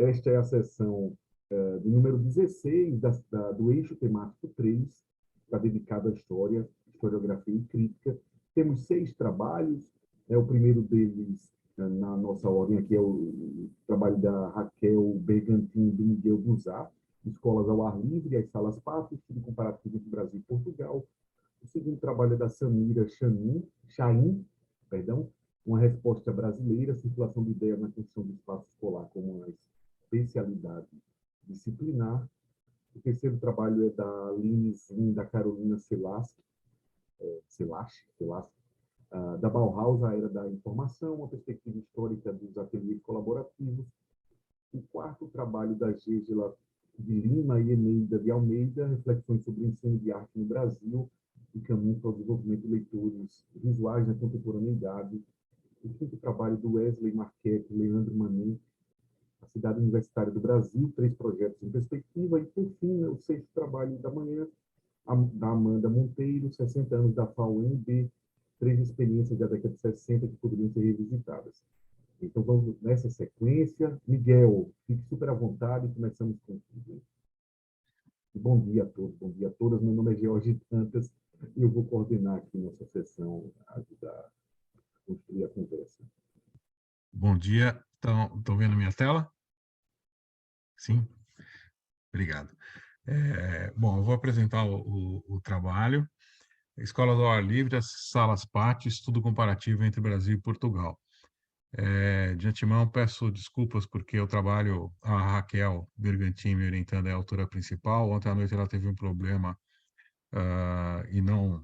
Esta é a sessão do número 16 do eixo temático 3, está dedicado à história, historiografia e crítica. Temos 6 trabalhos. O primeiro deles, na nossa ordem aqui, é o trabalho da Raquel Bergantin e do Miguel Buzar, Escolas ao Ar Livre, as Salas Pátio, Estudo Comparativo entre Brasil e Portugal. O segundo trabalho é da Samira Chaim, uma resposta brasileira, circulação de ideias na construção do espaço escolar como uma especialidade disciplinar. O terceiro trabalho é da Linizinho, da Carolina Selaski, da Bauhaus, a Era da Informação, uma perspectiva histórica dos ateliês colaborativos. O quarto trabalho da Gégela de Lima e Eneida de Almeida, reflexões sobre o ensino de arte no Brasil e caminho para o desenvolvimento de leitores visuais na contemporaneidade. O quinto trabalho do Wesley Marquette e Leandro Manet, a Cidade Universitária do Brasil, 3 projetos em perspectiva. E, por fim, o sexto trabalho da manhã, da Amanda Monteiro, 60 anos da FAUNB, 3 experiências da década de 60 que poderiam ser revisitadas. Então, vamos nessa sequência. Miguel, fique super à vontade e começamos com tudo. Bom dia a todos, bom dia a todas. Meu nome é George Tantas e eu vou coordenar aqui nossa sessão, ajudar a construir a conversa. Bom dia. Estão vendo minha tela? Sim? Obrigado. Bom, eu vou apresentar o trabalho. Escola do Ar Livre, as Salas Pátio, Estudo Comparativo entre Brasil e Portugal. De antemão, peço desculpas porque eu trabalho, a Raquel Bergantin me orientando, é a autora principal. Ontem à noite ela teve um problema e não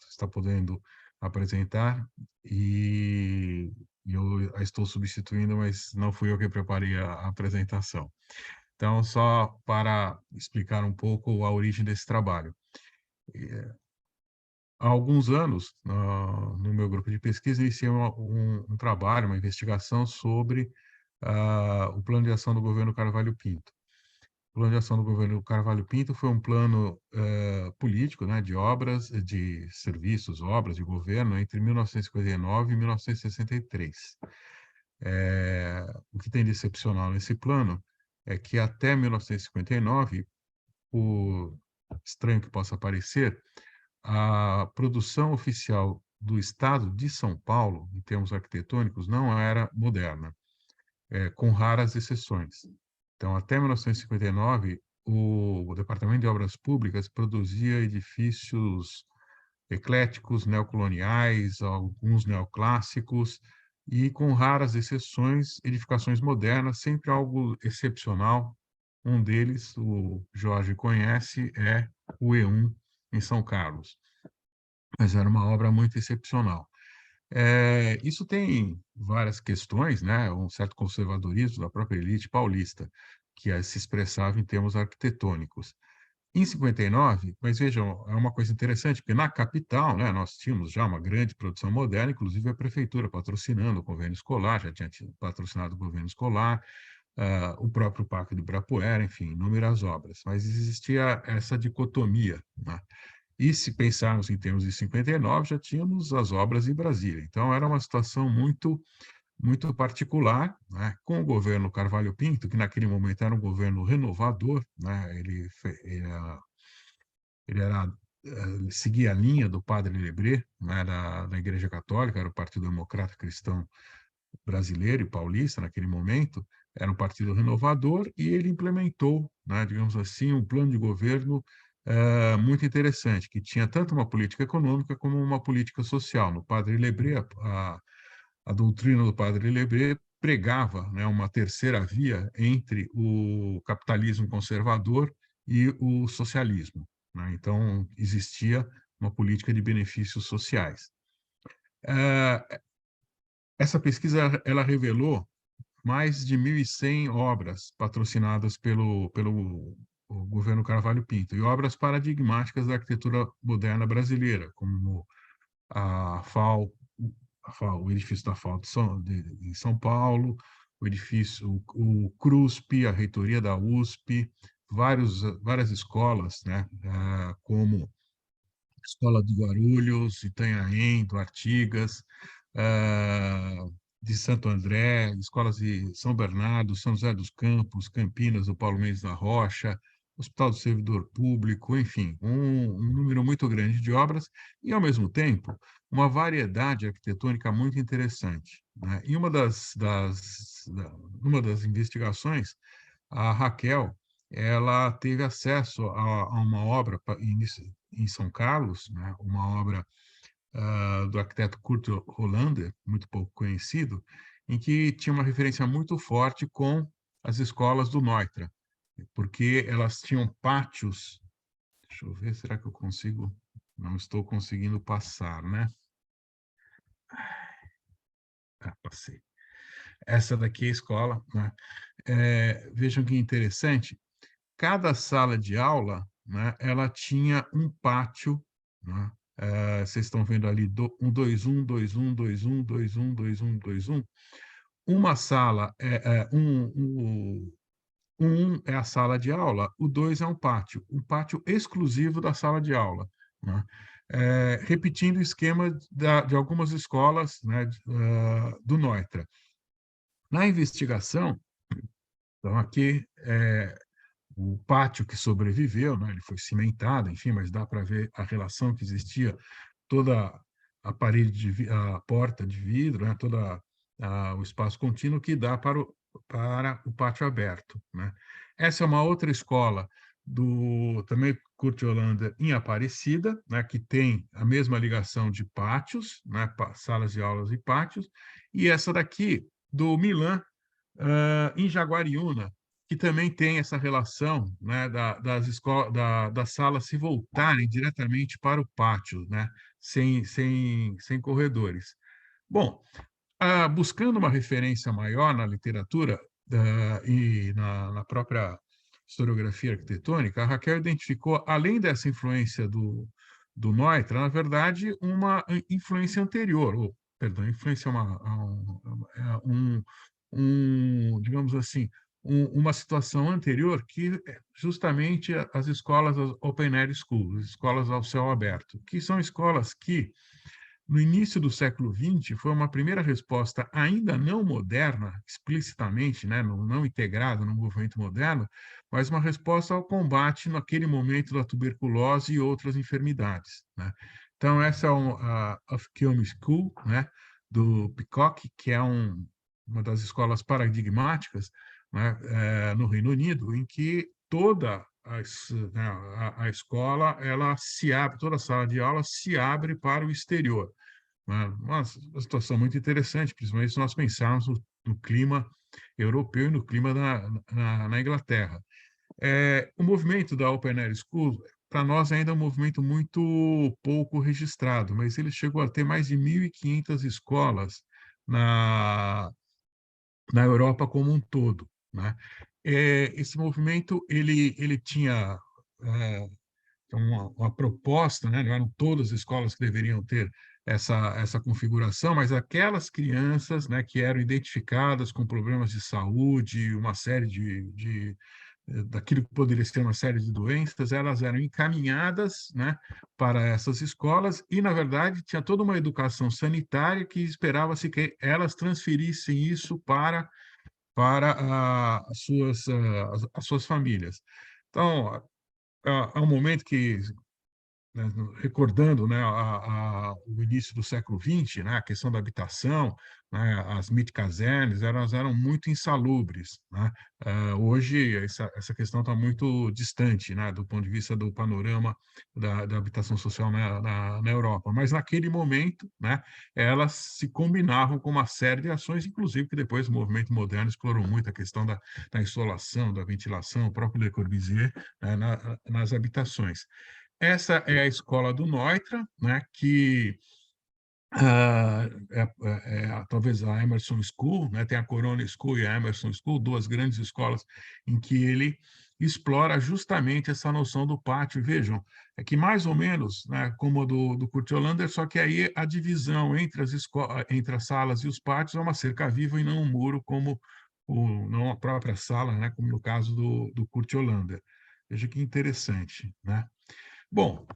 está podendo apresentar, e eu a estou substituindo, mas não fui eu que preparei a apresentação. Então, só para explicar um pouco a origem desse trabalho. Há alguns anos, no meu grupo de pesquisa, iniciei um trabalho, uma investigação sobre o plano de ação do governo Carvalho Pinto. O plano de ação do governo Carvalho Pinto foi um plano político, né, de obras, de serviços, obras de governo entre 1959 e 1963. O que tem de excepcional nesse plano é que até 1959, por estranho que possa parecer, a produção oficial do Estado de São Paulo, em termos arquitetônicos, não era moderna, com raras exceções. Então, até 1959, o Departamento de Obras Públicas produzia edifícios ecléticos, neocoloniais, alguns neoclássicos, e, com raras exceções, edificações modernas, sempre algo excepcional. Um deles, o Jorge conhece, é o E1, em São Carlos. Mas era uma obra muito excepcional. Isso tem várias questões, né? Um certo conservadorismo da própria elite paulista, que se expressava em termos arquitetônicos. Em 59, mas vejam, é uma coisa interessante, porque na capital, né, nós tínhamos já uma grande produção moderna, inclusive a prefeitura patrocinando o convênio escolar, já tinha patrocinado o governo escolar, o próprio Parque do Ibirapuera, enfim, inúmeras obras. Mas existia essa dicotomia, né? E se pensarmos em termos de 59, já tínhamos as obras em Brasília. Então, era uma situação muito, muito particular, né? Com o governo Carvalho Pinto, que naquele momento era um governo renovador, né? Ele seguia a linha do Padre Lebré, né? Da Igreja Católica, era o Partido Democrata Cristão Brasileiro e Paulista, naquele momento, era um partido renovador, e ele implementou, né, digamos assim, um plano de governo muito interessante, que tinha tanto uma política econômica como uma política social. No Padre Lebré, a doutrina do Padre Lebré pregava, né, uma terceira via entre o capitalismo conservador e o socialismo, né? Então, existia uma política de benefícios sociais. Essa pesquisa ela revelou mais de 1.100 obras patrocinadas pelo o governo Carvalho Pinto, e obras paradigmáticas da arquitetura moderna brasileira, como o edifício da FAO em São Paulo, o edifício, o CRUSP, a reitoria da USP, várias escolas, né, como a Escola de Guarulhos, Itanhaém, do Artigas, de Santo André, escolas de São Bernardo, São José dos Campos, Campinas, do Paulo Mendes da Rocha, Hospital do Servidor Público, enfim, um número muito grande de obras e, ao mesmo tempo, uma variedade arquitetônica muito interessante, né? E uma das investigações, a Raquel, ela teve acesso a uma obra em São Carlos, né? Uma obra do arquiteto Kurt Hollander, muito pouco conhecido, em que tinha uma referência muito forte com as escolas do Neutra, porque elas tinham pátios. Deixa eu ver, será que eu consigo? Não estou conseguindo passar, né? Ah, passei. Essa daqui é a escola, né? Vejam que interessante. Cada sala de aula, né, ela tinha um pátio, né? Vocês estão vendo ali 1, 2, 1, 2, 1, 2, 1, 2, 1, 2, 1. Uma sala um é a sala de aula, o 2 é um pátio exclusivo da sala de aula, né? Repetindo o esquema de algumas escolas, né, do Neutra. Na investigação, então aqui o pátio que sobreviveu, né, ele foi cimentado, enfim, mas dá para ver a relação que existia, toda a parede, a porta de vidro, né, toda o espaço contínuo que dá para o pátio aberto, né? Essa é uma outra escola do também Kurt Hollander em Aparecida, né, que tem a mesma ligação de pátios, né, salas de aulas e pátios, e essa daqui do Milan em Jaguariúna, que também tem essa relação, né, das salas se voltarem diretamente para o pátio, né, sem corredores. Bom, buscando uma referência maior na literatura e na própria historiografia arquitetônica, a Raquel identificou, além dessa influência do Neutra, na verdade, uma influência anterior, ou, perdão, influência é digamos assim, uma situação anterior que justamente as escolas as Open Air Schools, escolas ao céu aberto, que são escolas que no início do século XX, foi uma primeira resposta ainda não moderna, explicitamente, né, não integrada no movimento moderno, mas uma resposta ao combate naquele momento da tuberculose e outras enfermidades, né? Então, essa é a Of-Kilme School, né, do Peacock, que é uma das escolas paradigmáticas, né, no Reino Unido, em que toda né, a escola, ela se abre, toda a sala de aula se abre para o exterior. Uma situação muito interessante, principalmente se nós pensarmos no clima europeu e no clima na Inglaterra. O movimento da Open Air School, para nós, ainda é um movimento muito pouco registrado, mas ele chegou a ter mais de 1.500 escolas na, na Europa como um todo, né? Esse movimento ele tinha uma proposta, né? Não eram todas as escolas que deveriam ter essa configuração, mas aquelas crianças, né, que eram identificadas com problemas de saúde, uma série daquilo que poderia ser uma série de doenças, elas eram encaminhadas, né, para essas escolas e, na verdade, tinha toda uma educação sanitária que esperava-se que elas transferissem isso para as suas famílias. Então, há um momento que, né, recordando, né, o início do século XX, né, a questão da habitação, né, as mitcasernes, elas eram muito insalubres, né? Hoje, essa questão está muito distante, né, do ponto de vista do panorama da habitação social na Europa. Mas, naquele momento, né, elas se combinavam com uma série de ações, inclusive que depois o movimento moderno explorou muito a questão da insolação, da ventilação, o próprio Le Corbusier, né, nas habitações. Essa é a escola do Neutra, né, que talvez a Emerson School, né, tem a Corona School e a Emerson School, duas grandes escolas em que ele explora justamente essa noção do pátio. Vejam, é que mais ou menos, né, como a do Kurt Hollander, só que aí a divisão entre as salas e os pátios é uma cerca viva e não um muro, como não a própria sala, né, como no caso do Kurt Hollander. Veja que interessante, né? Bom,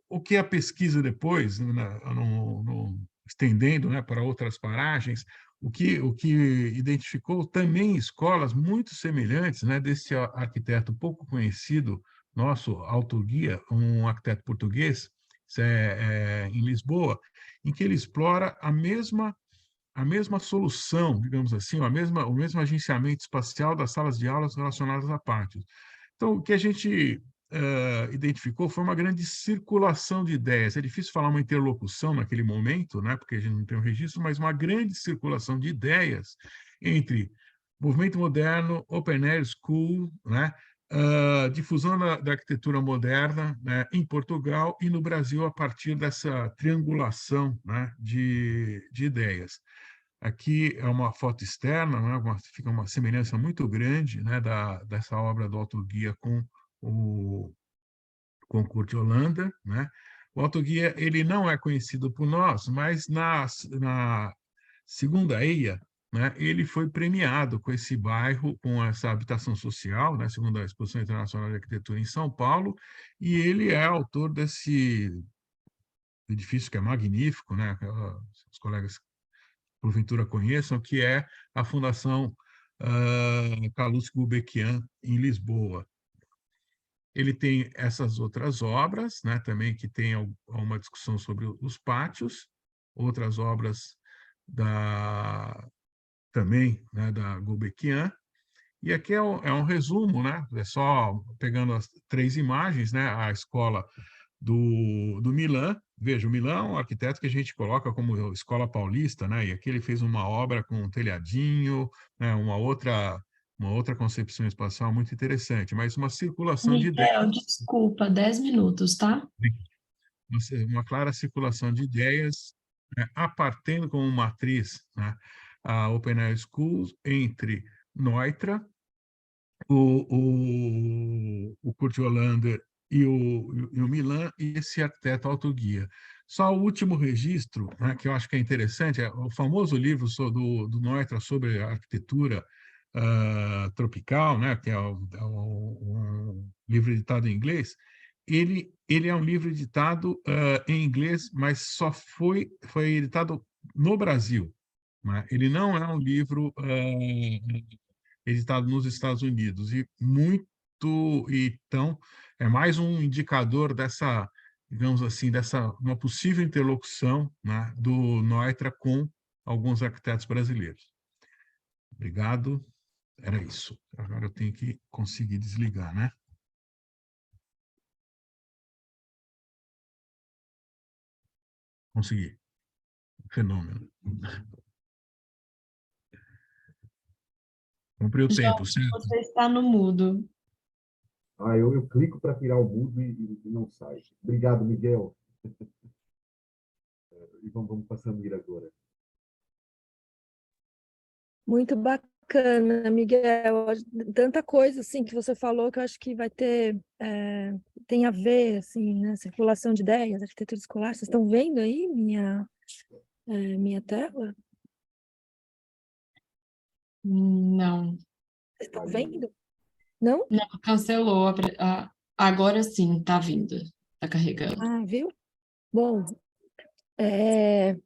o que a pesquisa depois, estendendo, né, para outras paragens, o que identificou também escolas muito semelhantes, né, desse arquiteto pouco conhecido, nosso autor guia, um arquiteto português, em Lisboa, em que ele explora a mesma solução, digamos assim, o mesmo agenciamento espacial das salas de aulas relacionadas a pátios. Então, o que a gente identificou foi uma grande circulação de ideias. É difícil falar uma interlocução naquele momento, né, porque a gente não tem um registro, mas uma grande circulação de ideias entre movimento moderno, open air school, né, difusão da arquitetura moderna, né, em Portugal e no Brasil a partir dessa triangulação, né, de ideias. Aqui é uma foto externa, né, fica uma semelhança muito grande, né, dessa obra do autoguia o, com o Kurt Hollander, né? O autoguia ele não é conhecido por nós, mas na segunda EIA, né, ele foi premiado com esse bairro, com essa habitação social, né, segundo a Exposição Internacional de Arquitetura em São Paulo, e ele é autor desse edifício que é magnífico, né? Os colegas porventura conheçam, que é a Fundação Calouste Gulbenkian, em Lisboa. Ele tem essas outras obras, né, também que tem uma discussão sobre os pátios, outras obras também, né, da Gulbenkian, e aqui é um resumo, né, é só pegando as 3 imagens, né, a escola do Milan. Veja, o Milan é um arquiteto que a gente coloca como escola paulista, né? E aqui ele fez uma obra com um telhadinho, né? Uma outra concepção espacial muito interessante, mas uma circulação de ideias, Miguel, desculpa, 10 minutos, tá? uma clara circulação de ideias, né? Apartendo como matriz, né, a Open Air Schools entre Neutra, o Kurt Hollander e o Milan, e esse arquiteto autoguia. Só o último registro, né, que eu acho que é interessante, é o famoso livro do Neutra sobre a arquitetura tropical, né, que é um livro editado em inglês. Ele é um livro editado em inglês, mas só foi editado no Brasil, né? Ele não é um livro editado nos Estados Unidos, então é mais um indicador dessa, digamos assim, dessa uma possível interlocução, né, do Neutra com alguns arquitetos brasileiros. Obrigado, era isso. Agora eu tenho que conseguir desligar, né? Consegui. Fenômeno. Cumpri o João, tempo, certo? você está no mudo. Eu clico para tirar o mudo e não sai. Obrigado, Miguel. E vamos para a Samira agora. Muito bacana, Miguel. Tanta coisa assim que você falou que eu acho que vai ter tem a ver assim, né? Circulação de ideias, arquitetura escolar. Vocês estão vendo aí minha tela? Não, Vocês estão vendo? Não? não, cancelou. Agora sim, tá vindo, tá carregando. Ah, viu? Bom, é,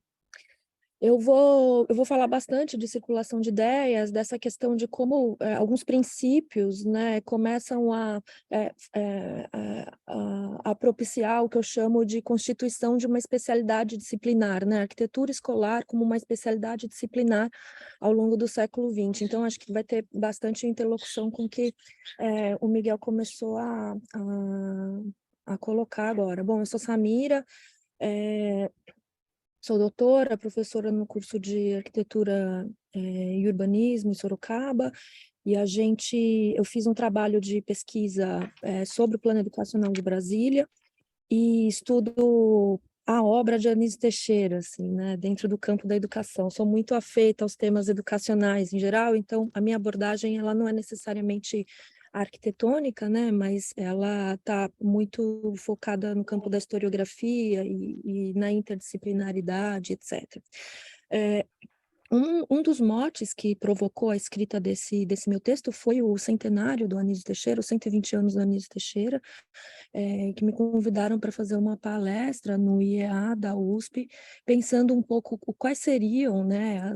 eu vou falar bastante de circulação de ideias, dessa questão de como alguns princípios, né, começam a propiciar o que eu chamo de constituição de uma especialidade disciplinar, né, arquitetura escolar como uma especialidade disciplinar ao longo do século XX. Então, acho que vai ter bastante interlocução com o que o Miguel começou a colocar agora. Bom, eu sou Samira, sou doutora, professora no curso de arquitetura e urbanismo em Sorocaba, e eu fiz um trabalho de pesquisa sobre o plano educacional de Brasília e estudo a obra de Anísio Teixeira, assim, né, dentro do campo da educação. Sou muito afeita aos temas educacionais em geral, então a minha abordagem ela não é necessariamente arquitetônica, né, mas ela está muito focada no campo da historiografia e na interdisciplinaridade, etc. Um dos motes que provocou a escrita desse meu texto foi o centenário do Anísio Teixeira, os 120 anos do Anísio Teixeira, que me convidaram para fazer uma palestra no IEA da USP, pensando um pouco quais seriam, né,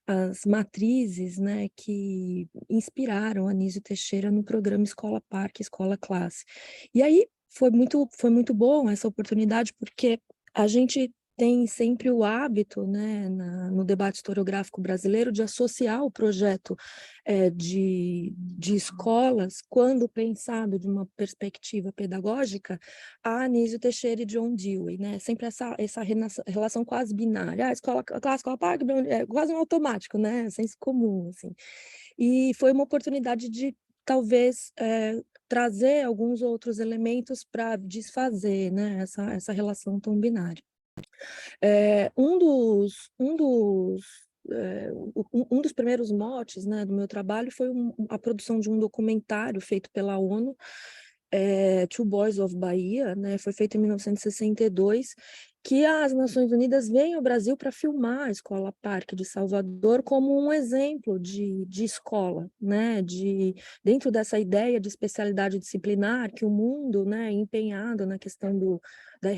as matrizes, né, que inspiraram Anísio Teixeira no programa Escola Parque, Escola Classe. E aí foi muito bom essa oportunidade, porque a gente tem sempre o hábito, né, no debate historiográfico brasileiro, de associar o projeto de escolas, quando pensado de uma perspectiva pedagógica, a Anísio Teixeira e John Dewey, né? Sempre essa relação quase binária, escola clássica, escola parque, é quase um automático, né? Senso comum, assim. E foi uma oportunidade de, talvez, trazer alguns outros elementos para desfazer, né, essa relação tão binária. Um dos primeiros motes, né, do meu trabalho foi a produção de um documentário feito pela ONU, Two Boys of Bahia, né, foi feito em 1962, que as Nações Unidas vêm ao Brasil para filmar a Escola Parque de Salvador como um exemplo de escola, né, dentro dessa ideia de especialidade disciplinar que o mundo, né, empenhado na questão da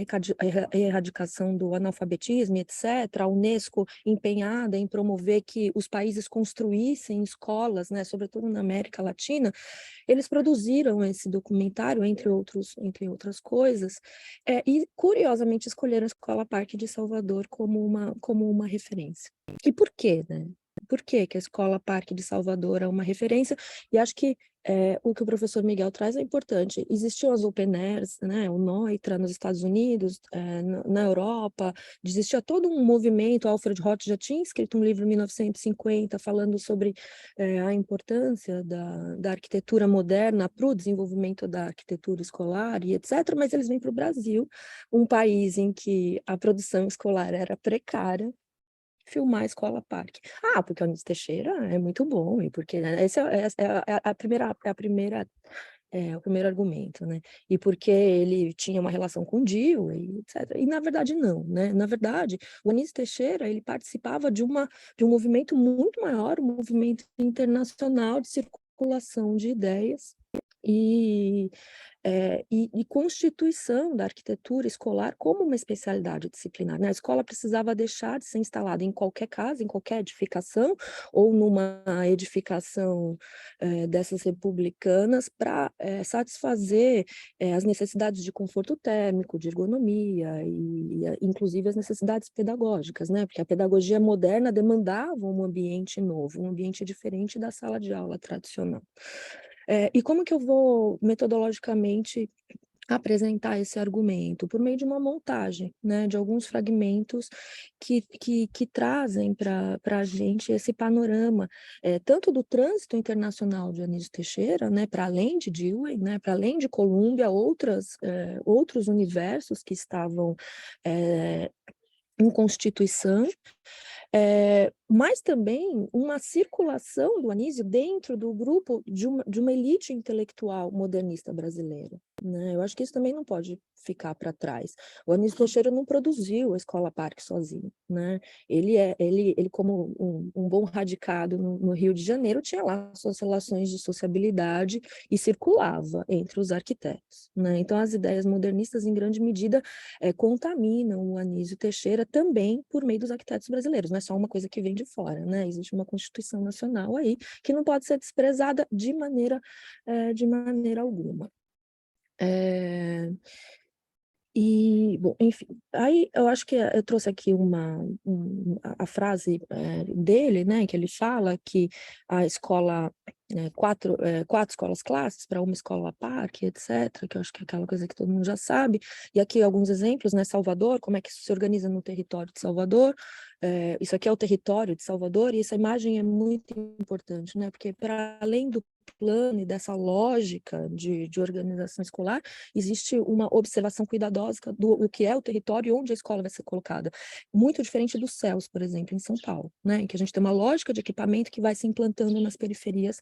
erradicação do analfabetismo, etc., a Unesco empenhada em promover que os países construíssem escolas, né, sobretudo na América Latina, eles produziram esse documentário, entre outras coisas, e curiosamente escolheram a Escola Parque de Salvador como uma referência. E por quê, né? Por que a Escola Parque de Salvador é uma referência? E acho que o que o professor Miguel traz é importante. Existiam as Open Airs, né, o NOITRA nos Estados Unidos, na Europa, existia todo um movimento. Alfred Roth já tinha escrito um livro em 1950 falando sobre a importância da arquitetura moderna para o desenvolvimento da arquitetura escolar e etc., mas eles vêm para o Brasil, um país em que a produção escolar era precária, filmar a Escola Parque. Porque o Anísio Teixeira é muito bom, e porque esse é o primeiro argumento, né? E porque ele tinha uma relação com o Dio, e etc. E, na verdade, não, né? Na verdade, o Anísio Teixeira, ele participava de um movimento muito maior, um movimento internacional de circulação de ideias e constituição da arquitetura escolar como uma especialidade disciplinar, né? A escola precisava deixar de ser instalada em qualquer casa, em qualquer edificação, ou numa edificação dessas republicanas, para satisfazer as necessidades de conforto térmico, de ergonomia e inclusive as necessidades pedagógicas, né? Porque a pedagogia moderna demandava um ambiente novo, um ambiente diferente da sala de aula tradicional. E como que eu vou metodologicamente apresentar esse argumento? Por meio de uma montagem, né, de alguns fragmentos que trazem para a gente esse panorama, tanto do trânsito internacional de Anísio Teixeira, né, para além de Dewey, né, para além de Colômbia, outros universos que estavam em constituição, mas também uma circulação do Anísio dentro do grupo de uma elite intelectual modernista brasileira, né? Eu acho que isso também não pode ficar para trás. O Anísio Teixeira não produziu a Escola Parque sozinho, né? Ele como um bom radicado no Rio de Janeiro, tinha lá suas relações de sociabilidade e circulava entre os arquitetos, né? Então, as ideias modernistas, em grande medida, contaminam o Anísio Teixeira também por meio dos arquitetos brasileiros. Não é só uma coisa que vem de fora, né? Existe uma Constituição Nacional aí que não pode ser desprezada de maneira alguma. Bom, enfim, aí eu acho que eu trouxe aqui a frase dele, né, que ele fala que a escola, quatro escolas classes para uma escola parque, etc., que eu acho que é aquela coisa que todo mundo já sabe, e aqui alguns exemplos, né, Salvador, como é que isso se organiza no território de Salvador. Isso aqui é o território de Salvador, e essa imagem é muito importante, né, porque para além do plano e dessa lógica de organização escolar, existe uma observação cuidadosa do que é o território e onde a escola vai ser colocada. Muito diferente dos céus, por exemplo, em São Paulo, né, em que a gente tem uma lógica de equipamento que vai se implantando nas periferias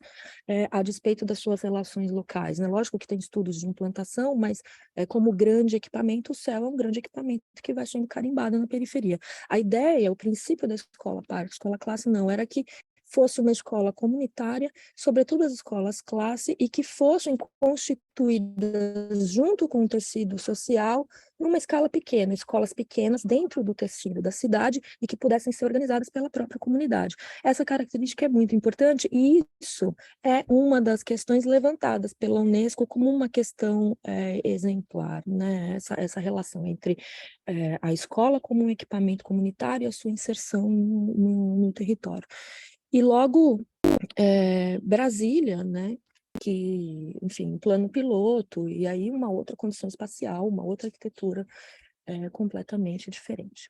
a despeito das suas relações locais, né? Lógico que tem estudos de implantação, mas como grande equipamento, o céu é um grande equipamento que vai sendo carimbado na periferia. A ideia, o princípio da escola parque, escola classe não, era que fosse uma escola comunitária, sobretudo as escolas classe, e que fossem constituídas junto com o tecido social, numa escala pequena, escolas pequenas dentro do tecido da cidade e que pudessem ser organizadas pela própria comunidade. Essa característica é muito importante e isso é uma das questões levantadas pela Unesco como uma questão exemplar, né? Essa relação entre a escola como um equipamento comunitário e a sua inserção no território. E logo, Brasília, né, que, enfim, plano piloto, e aí uma outra condição espacial, uma outra arquitetura completamente diferente.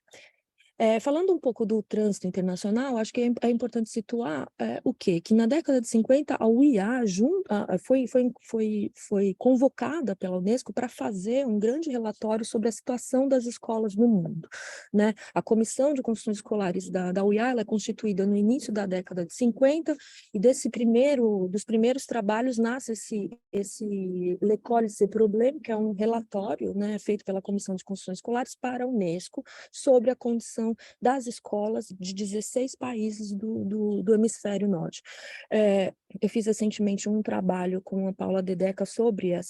Falando um pouco do trânsito internacional, acho que é importante situar o quê? Que na década de 50, a UiA foi convocada pela Unesco para fazer um grande relatório sobre a situação das escolas no mundo, né? A Comissão de Construções Escolares da UiA ela é constituída no início da década de 50, e dos primeiros trabalhos nasce esse L'École, c'est problème, que é um relatório, né, feito pela Comissão de Construções Escolares para a Unesco sobre a condição das escolas de 16 países do hemisfério norte. Eu fiz recentemente um trabalho com a Paula Dedeca sobre a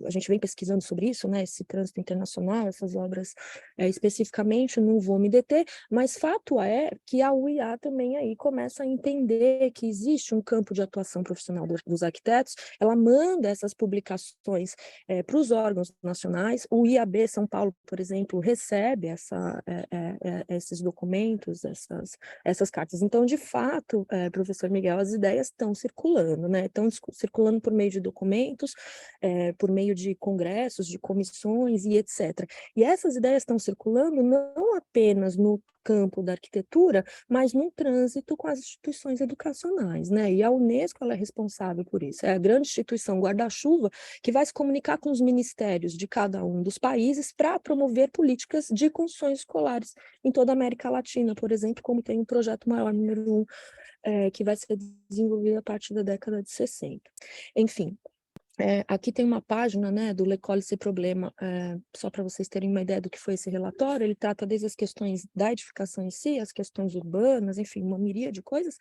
gente vem pesquisando sobre isso, né, esse trânsito internacional, essas obras especificamente, não vou me deter, mas fato é que a UiA também aí começa a entender que existe um campo de atuação profissional dos arquitetos, ela manda essas publicações para os órgãos nacionais, o IAB São Paulo, por exemplo, recebe esses documentos, essas cartas. Então, de fato, professor Miguel, as ideias estão circulando, né? Estão circulando por meio de documentos, por meio de congressos, de comissões e etc. E essas ideias estão circulando não apenas no campo da arquitetura, mas no trânsito com as instituições educacionais, né? E a Unesco ela é responsável por isso. É a grande instituição guarda-chuva que vai se comunicar com os ministérios de cada um dos países para promover políticas de construções escolares em toda a América Latina, por exemplo, como tem um projeto maior, número 1, que vai ser desenvolvido a partir da década de 60. Enfim, aqui tem uma página, né, do L'École, c'est problème, só para vocês terem uma ideia do que foi esse relatório. Ele trata desde as questões da edificação em si, as questões urbanas, enfim, uma miríade de coisas.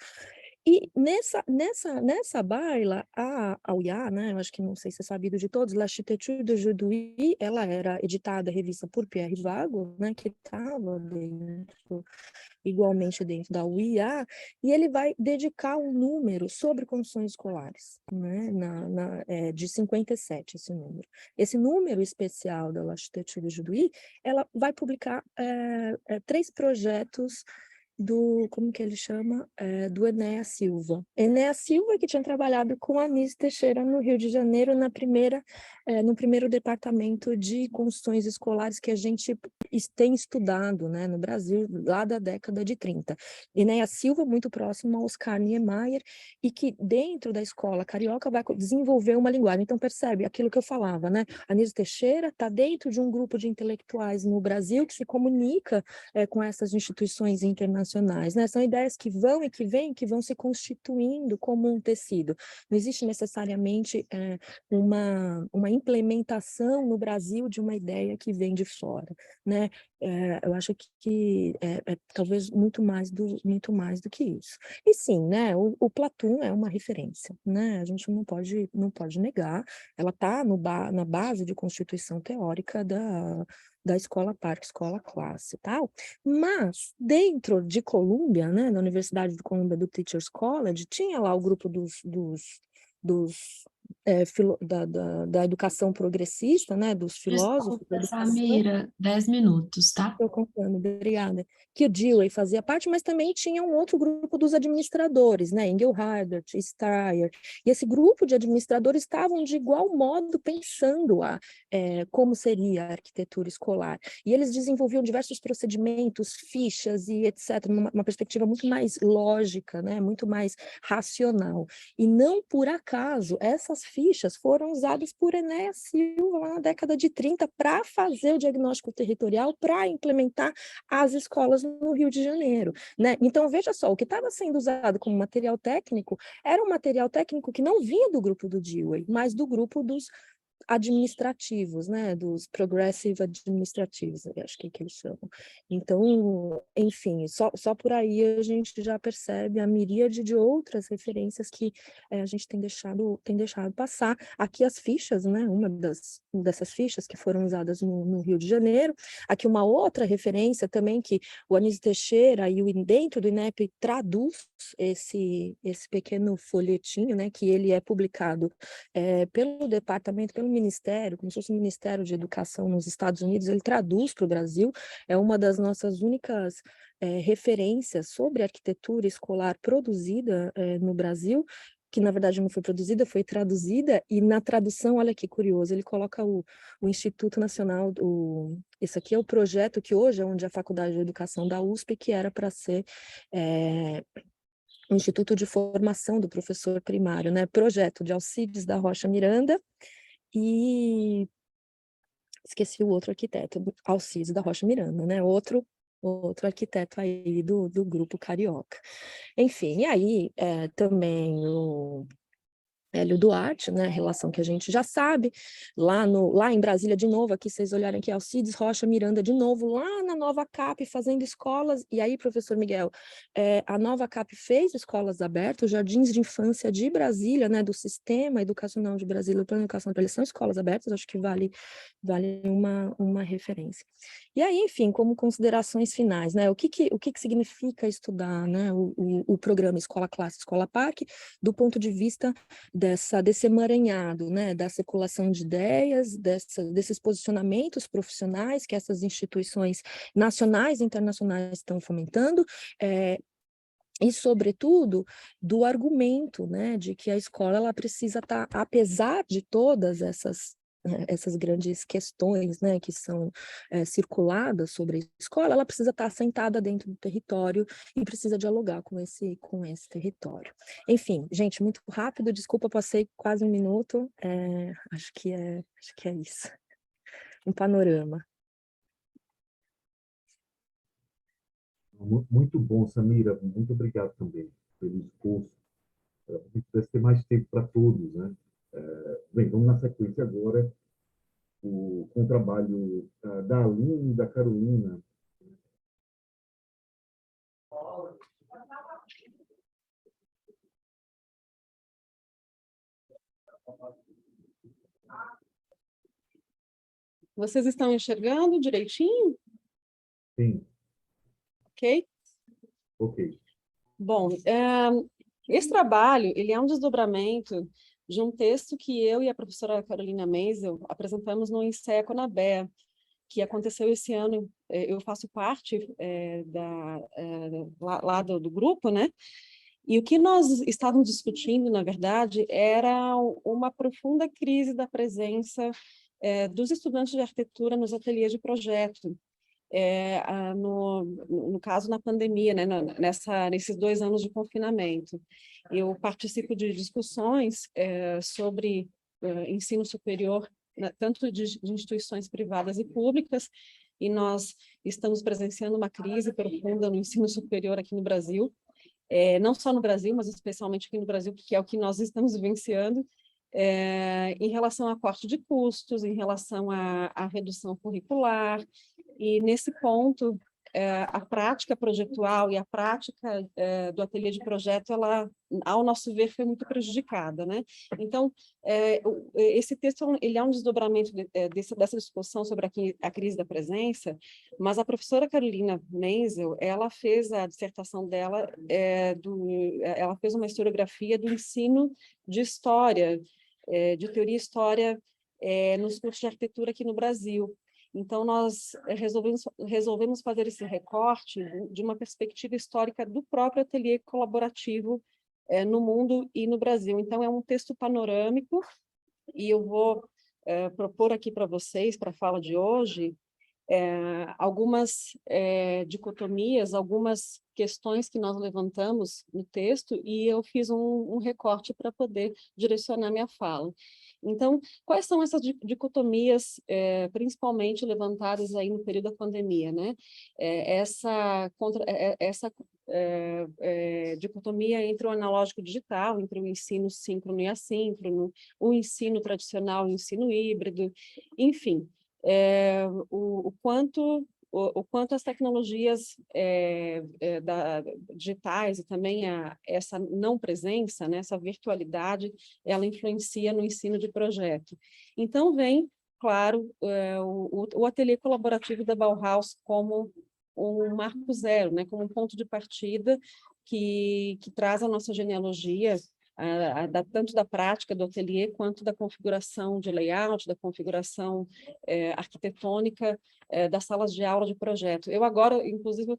E nessa baila, a UiA, né, eu acho que não sei se é sabido de todos, L'Architecture d'aujourd'hui, ela era editada, revista por Pierre Vago, né, que estava igualmente dentro da UiA, e ele vai dedicar um número sobre construções escolares, né, de 57, esse número. Esse número especial da L'Architecture d'aujourd'hui, ela vai publicar 3 projetos como que ele chama? Do Enéas Silva. Enéas Silva, que tinha trabalhado com a Anísio Teixeira no Rio de Janeiro, no primeiro departamento de construções escolares que a gente tem estudado, né, no Brasil, lá da década de 30. Enéas Silva, muito próximo ao Oscar Niemeyer, e que dentro da escola carioca vai desenvolver uma linguagem. Então, percebe aquilo que eu falava, né? Anísio Teixeira está dentro de um grupo de intelectuais no Brasil que se comunica com essas instituições internacionais, né? São ideias que vão e que vêm, que vão se constituindo como um tecido. Não existe necessariamente uma implementação no Brasil de uma ideia que vem de fora, né? Eu acho que talvez muito mais do que isso. E sim, né? O Platão é uma referência, né? A gente não pode negar. Ela está na base de constituição teórica da escola parque, escola classe e tal, mas dentro de Colômbia, né, na Universidade de Colômbia do Teachers College, tinha lá o grupo da educação progressista, né, dos filósofos da Desculpa, educação. Samira, 10 minutos, tá? Estou contando, obrigada. Que o Dewey fazia parte, mas também tinha um outro grupo dos administradores, né? Engelhardt, Steyer. E esse grupo de administradores estavam de igual modo pensando como seria a arquitetura escolar. E eles desenvolviam diversos procedimentos, fichas e etc., numa perspectiva muito mais lógica, né? Muito mais racional. E não por acaso essas fichas foram usadas por Enéas Silva lá na década de 30 para fazer o diagnóstico territorial, para implementar as escolas no Rio de Janeiro, né? Então, veja só, o que estava sendo usado como material técnico era um material técnico que não vinha do grupo do Dewey, mas do grupo dos administrativos, né, dos progressive administrativos, eu acho que eles chamam. Então, enfim, só por aí a gente já percebe a miríade de outras referências que a gente tem deixado passar. Aqui as fichas, né, dessas fichas que foram usadas no Rio de Janeiro. Aqui uma outra referência também que o Anísio Teixeira e dentro do INEP traduz esse pequeno folhetinho, né, que ele é publicado pelo departamento, pelo Ministério, como se fosse o Ministério de Educação nos Estados Unidos, ele traduz para o Brasil, é uma das nossas únicas referências sobre arquitetura escolar produzida no Brasil, que na verdade não foi produzida, foi traduzida, e na tradução, olha que curioso, ele coloca o Instituto Nacional, esse aqui é o projeto que hoje é onde a Faculdade de Educação da USP, que era para ser o Instituto de Formação do Professor Primário, né? Projeto de Alcides da Rocha Miranda, e esqueci o outro arquiteto, Alcides da Rocha Miranda, né? Outro arquiteto aí do grupo carioca. Enfim, e aí também o Hélio Duarte, né, relação que a gente já sabe, lá em Brasília de novo, aqui vocês olharem aqui, Alcides Rocha Miranda de novo, lá na Nova Cap, fazendo escolas, e aí, professor Miguel, a Nova Cap fez escolas abertas, jardins de infância de Brasília, né, do Sistema Educacional de Brasília, o Plano de Educação para eles são escolas abertas, acho que vale uma referência. E aí, enfim, como considerações finais, né, o que significa estudar, né, o programa Escola Classe, Escola Parque, do ponto de vista desse emaranhado, né, da circulação de ideias, desses posicionamentos profissionais que essas instituições nacionais e internacionais estão fomentando, e, sobretudo, do argumento, né, de que a escola ela precisa estar, apesar de todas essas grandes questões, né, que são circuladas sobre a escola, ela precisa estar assentada dentro do território e precisa dialogar com esse território. Enfim, gente, muito rápido, desculpa, passei quase 1 minuto, acho que é isso. Um panorama. Muito bom, Samira, muito obrigado também pelo esforço. A gente pudesse ter mais tempo para todos, né? Bem, vamos na sequência agora com o trabalho da Aline e da Carolina. Vocês estão enxergando direitinho? Sim. Ok? Ok. Bom, esse trabalho, ele é um desdobramento de um texto que eu e a professora Carolina Menzel apresentamos no INSEE Conabé, que aconteceu esse ano. Eu faço parte lá do grupo, né? E o que nós estávamos discutindo, na verdade, era uma profunda crise da presença dos estudantes de arquitetura nos ateliês de projeto, no caso, na pandemia, né, nesses 2 anos de confinamento. Eu participo de discussões sobre ensino superior, né, tanto de instituições privadas e públicas, e nós estamos presenciando uma crise profunda no ensino superior aqui no Brasil, não só no Brasil, mas especialmente aqui no Brasil, que é o que nós estamos vivenciando, em relação a corte de custos, em relação à redução curricular, e nesse ponto, a prática projetual e a prática do ateliê de projeto, ela, ao nosso ver, foi muito prejudicada, né? Então, esse texto ele é um desdobramento dessa discussão sobre a crise da presença, mas a professora Carolina Menzel, ela fez a dissertação dela, ela fez uma historiografia do ensino de história, de teoria e história nos cursos de arquitetura aqui no Brasil. Então, nós resolvemos fazer esse recorte de uma perspectiva histórica do próprio ateliê colaborativo no mundo e no Brasil. Então, é um texto panorâmico, e eu vou propor aqui para vocês, para a fala de hoje, algumas dicotomias, algumas questões que nós levantamos no texto, e eu fiz um recorte para poder direcionar minha fala. Então, quais são essas dicotomias, principalmente levantadas aí no período da pandemia, né? Essa dicotomia entre o analógico e o digital, entre o ensino síncrono e assíncrono, o ensino tradicional e o ensino híbrido, enfim, o quanto as tecnologias digitais e também essa não presença, né, essa virtualidade, ela influencia no ensino de projeto. Então, vem, claro, o ateliê colaborativo da Bauhaus como um marco zero, né, como um ponto de partida que traz a nossa genealogia, tanto da prática do ateliê, quanto da configuração de layout, da configuração arquitetônica das salas de aula de projeto. Eu agora, inclusive, eu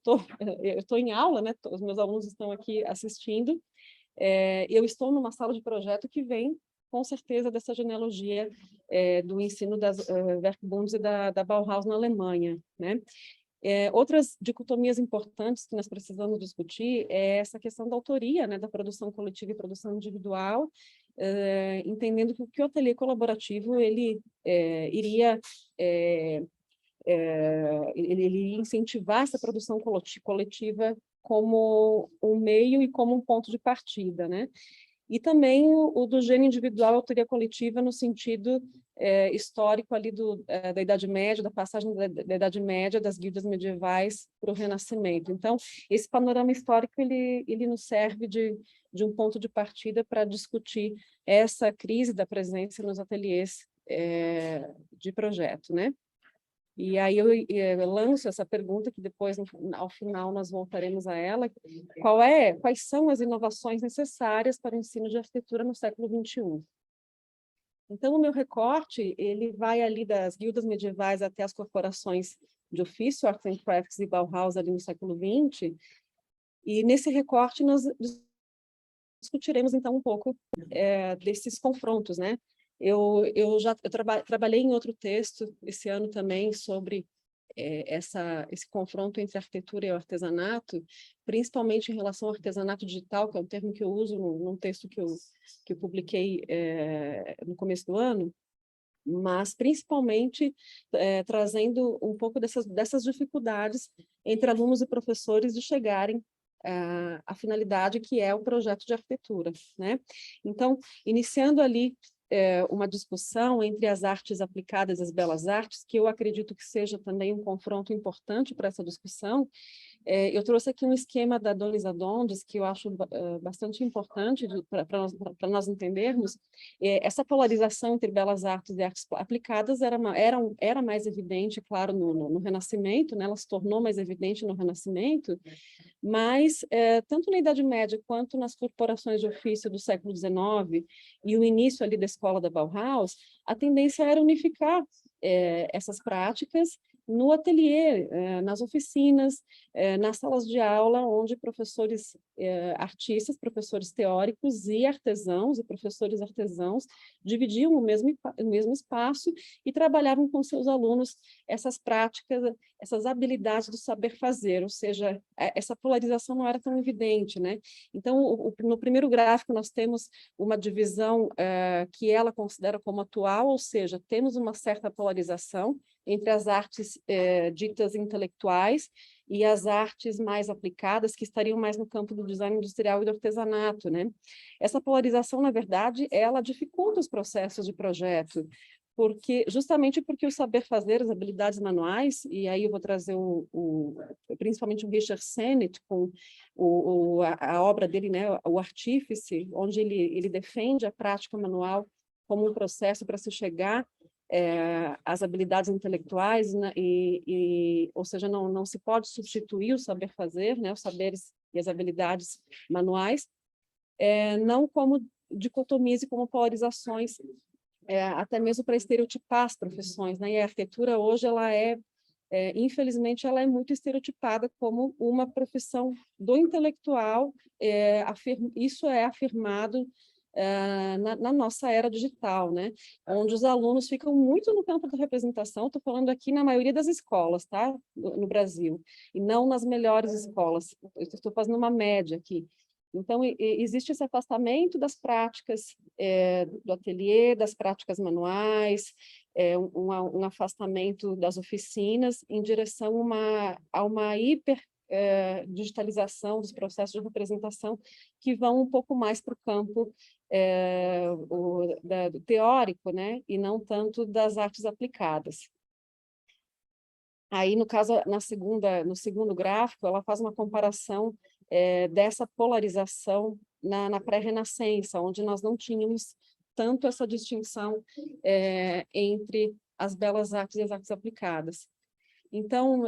estou em aula, né? Os meus alunos estão aqui assistindo. Eu estou numa sala de projeto que vem, com certeza, dessa genealogia do ensino das Werkbunds e da Bauhaus na Alemanha, né? Outras dicotomias importantes que nós precisamos discutir é essa questão da autoria, né, da produção coletiva e produção individual, entendendo que o ateliê colaborativo ele iria incentivar essa produção coletiva como um meio e como um ponto de partida, né? E também o do gênio individual, a autoria coletiva, no sentido histórico ali da Idade Média, da passagem da Idade Média, das guildas medievais para o Renascimento. Então, esse panorama histórico, ele nos serve de um ponto de partida para discutir essa crise da presença nos ateliês de projeto, né? E aí eu lanço essa pergunta, que depois, ao final, nós voltaremos a ela. Quais são as inovações necessárias para o ensino de arquitetura no século XXI? Então, o meu recorte, ele vai ali das guildas medievais até as corporações de ofício, Arts and Crafts e Bauhaus, ali no século XX. E nesse recorte, nós discutiremos, então, um pouco desses confrontos, né? Eu trabalhei em outro texto esse ano também sobre esse confronto entre a arquitetura e o artesanato, principalmente em relação ao artesanato digital, que é um termo que eu uso num texto que eu publiquei no começo do ano, mas principalmente trazendo um pouco dessas dificuldades entre alunos e professores de chegarem à finalidade que é o projeto de arquitetura, né? Então, iniciando ali uma discussão entre as artes aplicadas e as belas artes, que eu acredito que seja também um confronto importante para essa discussão. Eu trouxe aqui um esquema da Donis Adondes, que eu acho bastante importante para nós entendermos. Essa polarização entre belas artes e artes aplicadas era mais evidente, claro, no Renascimento, né? Ela se tornou mais evidente no Renascimento, mas tanto na Idade Média quanto nas corporações de ofício do século XIX e o início ali da escola da Bauhaus, a tendência era unificar essas práticas no ateliê, nas oficinas, nas salas de aula, onde professores artistas, professores teóricos e artesãos, e professores artesãos, dividiam o mesmo espaço e trabalhavam com seus alunos essas práticas, essas habilidades do saber fazer, ou seja, essa polarização não era tão evidente, né? Então, no primeiro gráfico, nós temos uma divisão que ela considera como atual, ou seja, temos uma certa polarização entre as artes ditas intelectuais e as artes mais aplicadas, que estariam mais no campo do design industrial e do artesanato, né? Essa polarização, na verdade, ela dificulta os processos de projeto, justamente porque o saber fazer, as habilidades manuais, e aí eu vou trazer principalmente o Richard Sennett com a obra dele, né, O Artífice, onde ele defende a prática manual como um processo para se chegar as habilidades intelectuais, né, ou seja, não se pode substituir o saber fazer, né, os saberes e as habilidades manuais, não como dicotomias e como polarizações, até mesmo para estereotipar as profissões, né? E a arquitetura hoje infelizmente, ela é muito estereotipada como uma profissão do intelectual. Isso é afirmado na nossa era digital, né? Onde os alunos ficam muito no campo da representação. Estou falando aqui na maioria das escolas, tá? No Brasil, e não nas melhores escolas. Eu estou fazendo uma média aqui. Então, existe esse afastamento das práticas do ateliê, das práticas manuais, um afastamento das oficinas em direção a uma digitalização dos processos de representação que vão um pouco mais para o campo do teórico, né? E não tanto das artes aplicadas. Aí, no caso, no segundo gráfico, ela faz uma comparação dessa polarização na pré-renascença, onde nós não tínhamos tanto essa distinção entre as belas artes e as artes aplicadas. Então,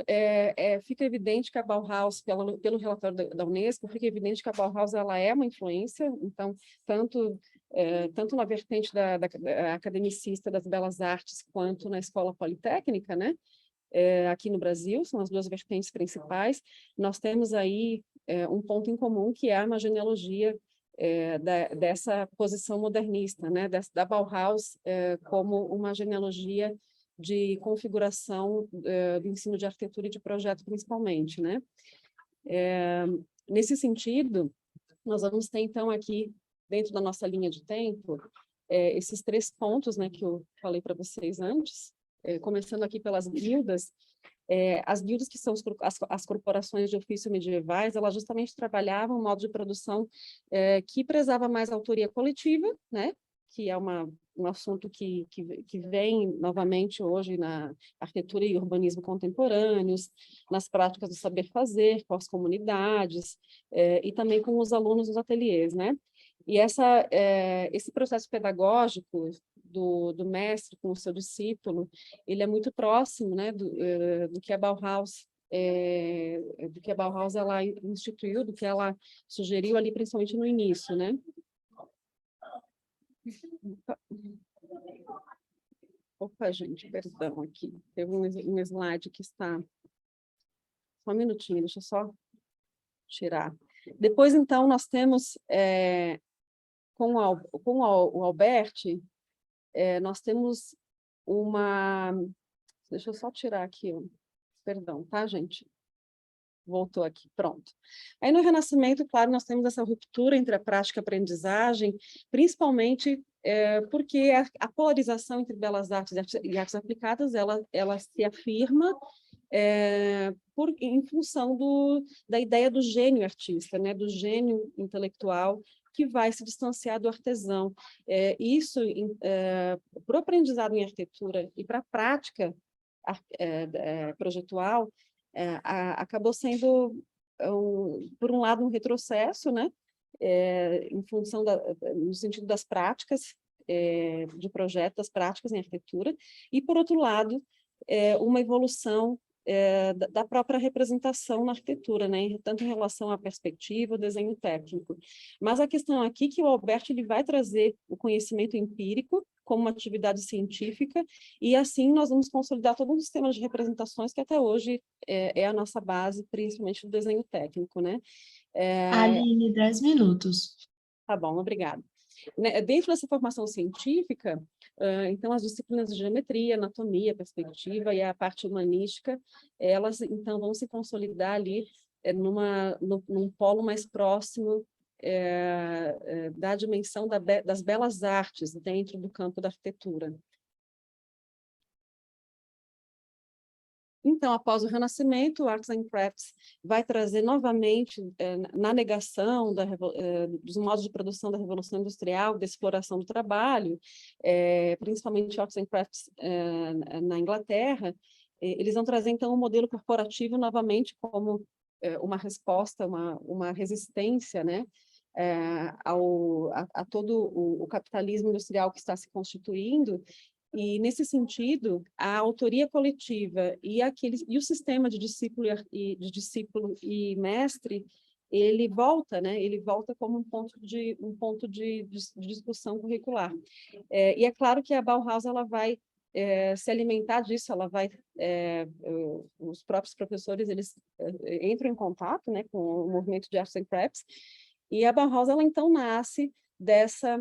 fica evidente que a Bauhaus, pelo relatório da Unesco, fica evidente que a Bauhaus ela é uma influência, então, tanto na vertente da academicista das belas artes, quanto na escola politécnica, né? Aqui no Brasil, são as duas vertentes principais. Nós temos aí um ponto em comum, que é uma genealogia dessa posição modernista, né? Da Bauhaus como uma genealogia de configuração do ensino de arquitetura e de projeto, principalmente, né? Nesse sentido, nós vamos ter, então, aqui, dentro da nossa linha de tempo, esses 3 pontos, né, que eu falei para vocês antes, começando aqui pelas guildas. As guildas, que são as corporações de ofício medievais, elas justamente trabalhavam um modo de produção que prezava mais a autoria coletiva, né? Que é um assunto que vem novamente hoje na arquitetura e urbanismo contemporâneos, nas práticas do saber fazer com as comunidades, e também com os alunos dos ateliês, né? E esse processo pedagógico do mestre com o seu discípulo, ele é muito próximo, né, do que a Bauhaus ela instituiu, do que ela sugeriu ali, principalmente no início, né? Opa, gente, perdão aqui. Teve um slide que está... Só um minutinho, deixa eu só tirar. Depois, então, nós temos, com o Alberti, nós temos uma... Deixa eu só tirar aqui, perdão, tá, gente? Voltou aqui, pronto. Aí, no Renascimento, claro, nós temos essa ruptura entre a prática e a aprendizagem, principalmente porque a polarização entre belas artes e artes aplicadas, ela se afirma em função da ideia do gênio artista, né, do gênio intelectual, que vai se distanciar do artesão. Isso, para o aprendizado em arquitetura e para a prática projetual, acabou sendo, por um lado, um retrocesso, né? Em função no sentido das práticas de projeto, das práticas em arquitetura, e, por outro lado, uma evolução da própria representação na arquitetura, né? Tanto em relação à perspectiva, ao desenho técnico. Mas a questão aqui é que o Alberti ele vai trazer o conhecimento empírico como uma atividade científica, e assim nós vamos consolidar todo um sistema de representações que até hoje é a nossa base, principalmente do desenho técnico, né? Aline, 10 minutos. Tá bom, obrigada. Dentro dessa formação científica, então, as disciplinas de geometria, anatomia, perspectiva e a parte humanística, elas, então, vão se consolidar ali num polo mais próximo da dimensão das belas artes dentro do campo da arquitetura. Então, após o Renascimento, o Arts and Crafts vai trazer novamente, na negação dos modos de produção da Revolução Industrial, da exploração do trabalho, principalmente Arts and Crafts na Inglaterra, eles vão trazer, então, um modelo corporativo novamente como uma resposta, uma resistência, né, a todo o capitalismo industrial que está se constituindo. E, nesse sentido, a autoria coletiva e o sistema de discípulo e mestre, ele volta, né? Ele volta como um ponto de discussão curricular. E é claro que a Bauhaus ela vai se alimentar disso, ela vai, os próprios professores eles entram em contato, né, com o movimento de Arts and Crafts, e a Bauhaus ela então nasce dessa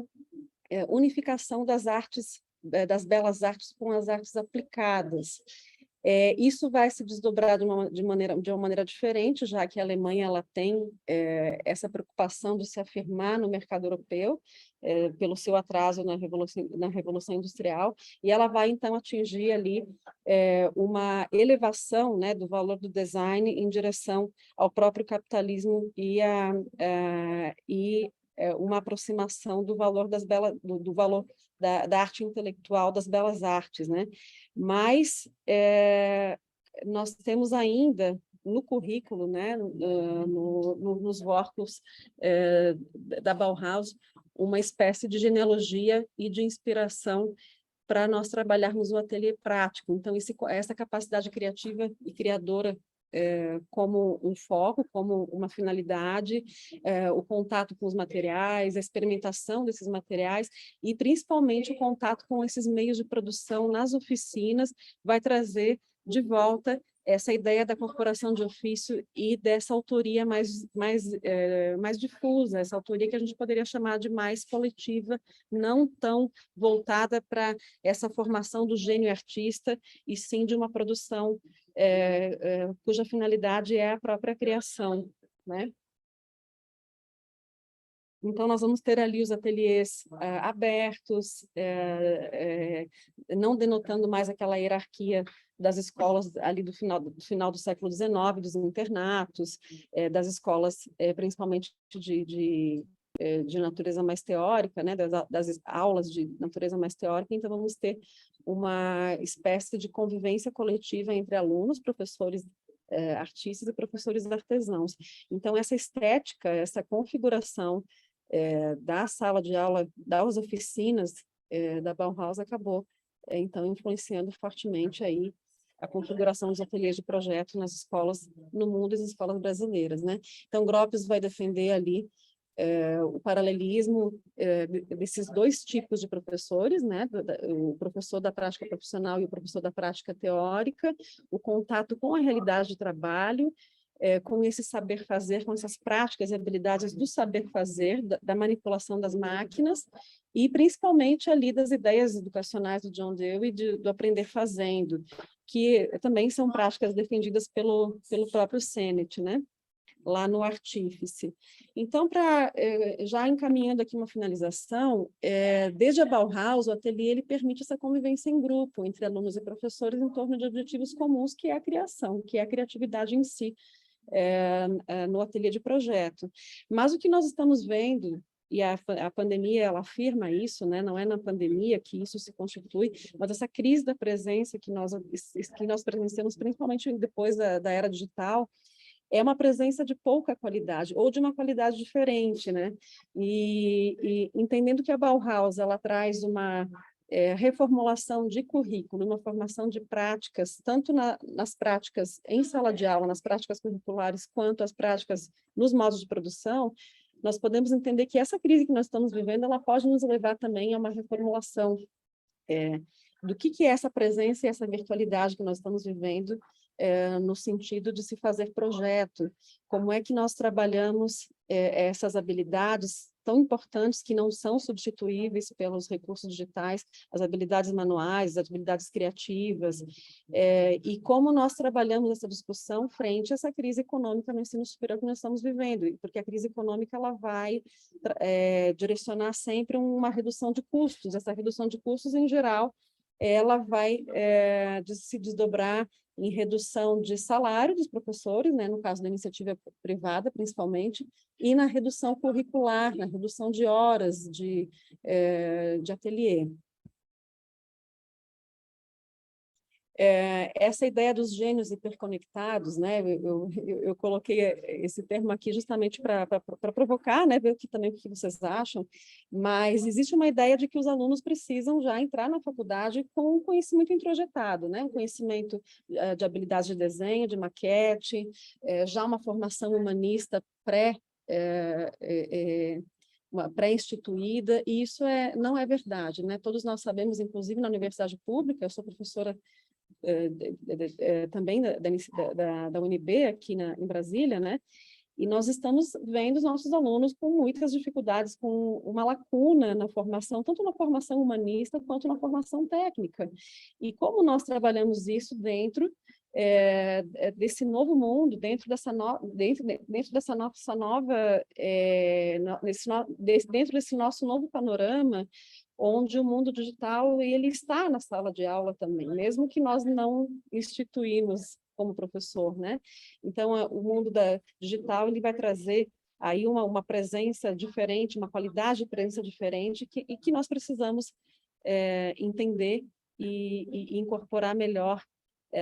unificação das artes, das belas artes com as artes aplicadas. Isso vai se desdobrar de uma maneira diferente, já que a Alemanha ela tem essa preocupação de se afirmar no mercado europeu, pelo seu atraso na Revolução Industrial, e ela vai, então, atingir ali uma elevação, né, do valor do design em direção ao próprio capitalismo e uma aproximação do valor do valor da arte intelectual, das belas artes, né? Mas nós temos ainda no currículo, né, nos workshops da Bauhaus, uma espécie de genealogia e de inspiração para nós trabalharmos o ateliê prático. Então, essa capacidade criativa e criadora como um foco, como uma finalidade, o contato com os materiais, a experimentação desses materiais e, principalmente, o contato com esses meios de produção nas oficinas vai trazer de volta essa ideia da corporação de ofício e dessa autoria mais difusa, essa autoria que a gente poderia chamar de mais coletiva, não tão voltada para essa formação do gênio artista, e sim de uma produção cuja finalidade é a própria criação, né? Então, nós vamos ter ali os ateliês abertos, não denotando mais aquela hierarquia das escolas ali do final do século XIX, dos internatos, das escolas principalmente de natureza mais teórica, né, das aulas de natureza mais teórica. Então, vamos ter uma espécie de convivência coletiva entre alunos, professores artistas e professores artesãos. Então, essa estética, essa configuração da sala de aula, das oficinas da Bauhaus acabou, então, influenciando fortemente aí a configuração dos ateliês de projeto nas escolas no mundo e nas escolas brasileiras, né? Então, Gropius vai defender ali o paralelismo desses dois tipos de professores, né? O professor da prática profissional e o professor da prática teórica, o contato com a realidade de trabalho, com esse saber fazer, com essas práticas e habilidades do saber fazer, da manipulação das máquinas, e principalmente ali das ideias educacionais do John Dewey do aprender fazendo, que também são práticas defendidas pelo próprio Sennett, né? Lá no Artífice. Então, já encaminhando aqui uma finalização, desde a Bauhaus, o ateliê ele permite essa convivência em grupo, entre alunos e professores, em torno de objetivos comuns, que é a criação, que é a criatividade em si, no ateliê de projeto. Mas o que nós estamos vendo, e a pandemia ela afirma isso, né? Não é na pandemia que isso se constitui, mas essa crise da presença que nós presenciamos, principalmente depois da era digital, é uma presença de pouca qualidade, ou de uma qualidade diferente, né? E entendendo que a Bauhaus, ela traz uma reformulação de currículo, uma formação de práticas, tanto nas práticas em sala de aula, nas práticas curriculares, quanto as práticas nos modos de produção, nós podemos entender que essa crise que nós estamos vivendo, ela pode nos levar também a uma reformulação do que é essa presença e essa virtualidade que nós estamos vivendo, no sentido de se fazer projeto, como é que nós trabalhamos essas habilidades tão importantes que não são substituíveis pelos recursos digitais, as habilidades manuais, as habilidades criativas, e como nós trabalhamos essa discussão frente a essa crise econômica no ensino superior que nós estamos vivendo, porque a crise econômica ela vai direcionar sempre uma redução de custos. Essa redução de custos, em geral, ela vai se desdobrar em redução de salário dos professores, né, no caso da iniciativa privada, principalmente, e na redução curricular, na redução de horas de ateliê. Essa ideia dos gênios hiperconectados, né? Eu coloquei esse termo aqui justamente para provocar, né? Ver também o que vocês acham, mas existe uma ideia de que os alunos precisam já entrar na faculdade com um conhecimento introjetado, né? Um conhecimento de habilidades de desenho, de maquete, já uma formação humanista pré-instituída, e isso não é verdade, né? Todos nós sabemos, inclusive na universidade pública, eu sou professora também da UNB, aqui em Brasília, né? E nós estamos vendo os nossos alunos com muitas dificuldades, com uma lacuna na formação, tanto na formação humanista quanto na formação técnica. E como nós trabalhamos isso dentro desse novo mundo, dentro dessa nossa nova, dentro desse nosso novo panorama, onde o mundo digital ele está na sala de aula também, mesmo que nós não instituímos como professor, né? Então, o mundo digital ele vai trazer aí uma presença diferente, uma qualidade de presença diferente, e que nós precisamos entender e incorporar melhor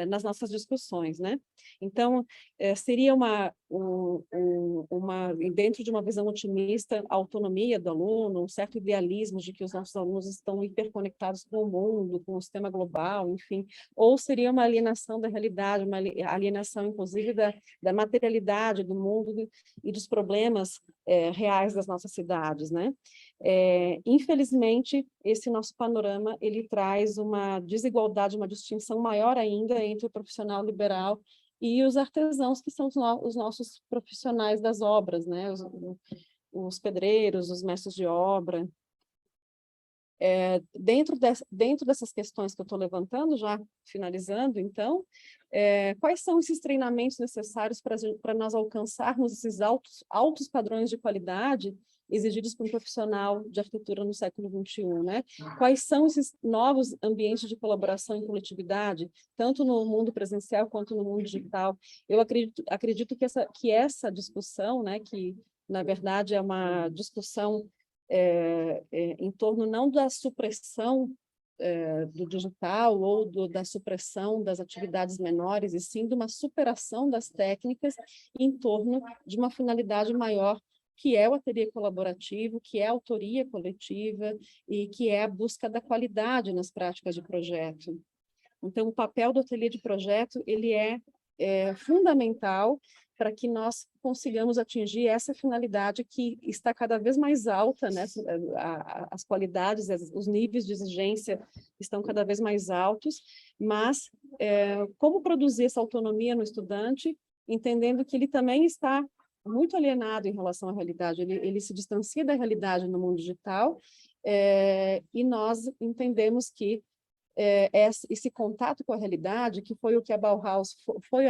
nas nossas discussões, né? Então, seria dentro de uma visão otimista, a autonomia do aluno, um certo idealismo de que os nossos alunos estão hiperconectados com o mundo, com o sistema global, enfim, ou seria uma alienação da realidade, uma alienação, inclusive, da materialidade do mundo e dos problemas reais das nossas cidades, né? Infelizmente, esse nosso panorama, ele traz uma desigualdade, uma distinção maior ainda entre o profissional liberal e os artesãos, que são os nossos profissionais das obras, né? Os pedreiros, os mestres de obra. Dentro dessas questões que eu estou levantando, já finalizando, então, quais são esses treinamentos necessários para nós alcançarmos esses altos padrões de qualidade exigidos por um profissional de arquitetura no século XXI, né? Quais são esses novos ambientes de colaboração e coletividade, tanto no mundo presencial quanto no mundo digital? Eu acredito que essa discussão, né, que na verdade é uma discussão em torno não da supressão do digital ou da supressão das atividades menores, e sim de uma superação das técnicas em torno de uma finalidade maior, que é o ateliê colaborativo, que é a autoria coletiva e que é a busca da qualidade nas práticas de projeto. Então, o papel do ateliê de projeto ele é fundamental para que nós consigamos atingir essa finalidade que está cada vez mais alta, né? As qualidades, os níveis de exigência estão cada vez mais altos, mas como produzir essa autonomia no estudante, entendendo que ele também está muito alienado em relação à realidade, ele se distancia da realidade no mundo digital, e nós entendemos que esse contato com a realidade, que foi o que a Bauhaus foi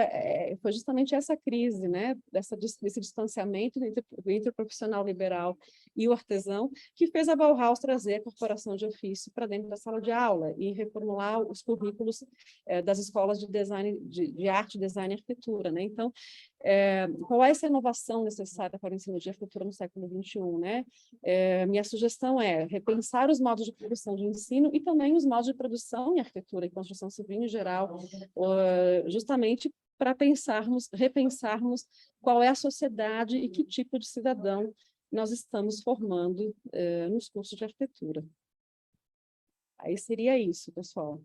justamente essa crise, né, desse distanciamento entre o profissional liberal e o artesão, que fez a Bauhaus trazer a corporação de ofício para dentro da sala de aula e reformular os currículos das escolas de design, de arte, design e arquitetura, né? Então, qual é essa inovação necessária para o ensino de arquitetura no século XXI, né? Minha sugestão é repensar os modos de produção de ensino e também os modos de produção em arquitetura e construção civil em geral, justamente para repensarmos qual é a sociedade e que tipo de cidadão nós estamos formando nos cursos de arquitetura. Aí seria isso, pessoal.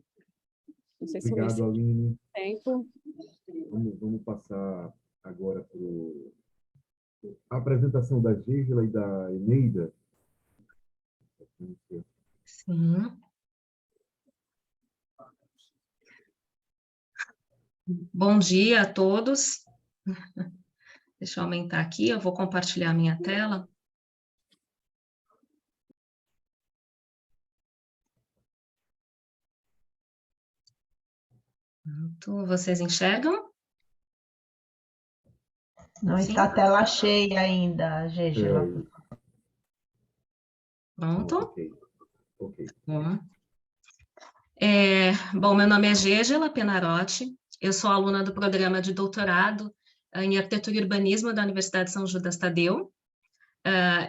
Não sei se obrigado, Aline. Tempo. Vamos passar agora para a apresentação da Gêgela e da Eneida. Sim. Bom dia a todos. Deixa eu aumentar aqui, eu vou compartilhar a minha tela. Pronto, vocês enxergam? Não Sim? está a tela cheia ainda, Gêgela. Pronto? Ok. Bom. Bom, meu nome é Gêgela Penarotti, eu sou aluna do programa de doutorado em Arquitetura e Urbanismo da Universidade de São Judas Tadeu.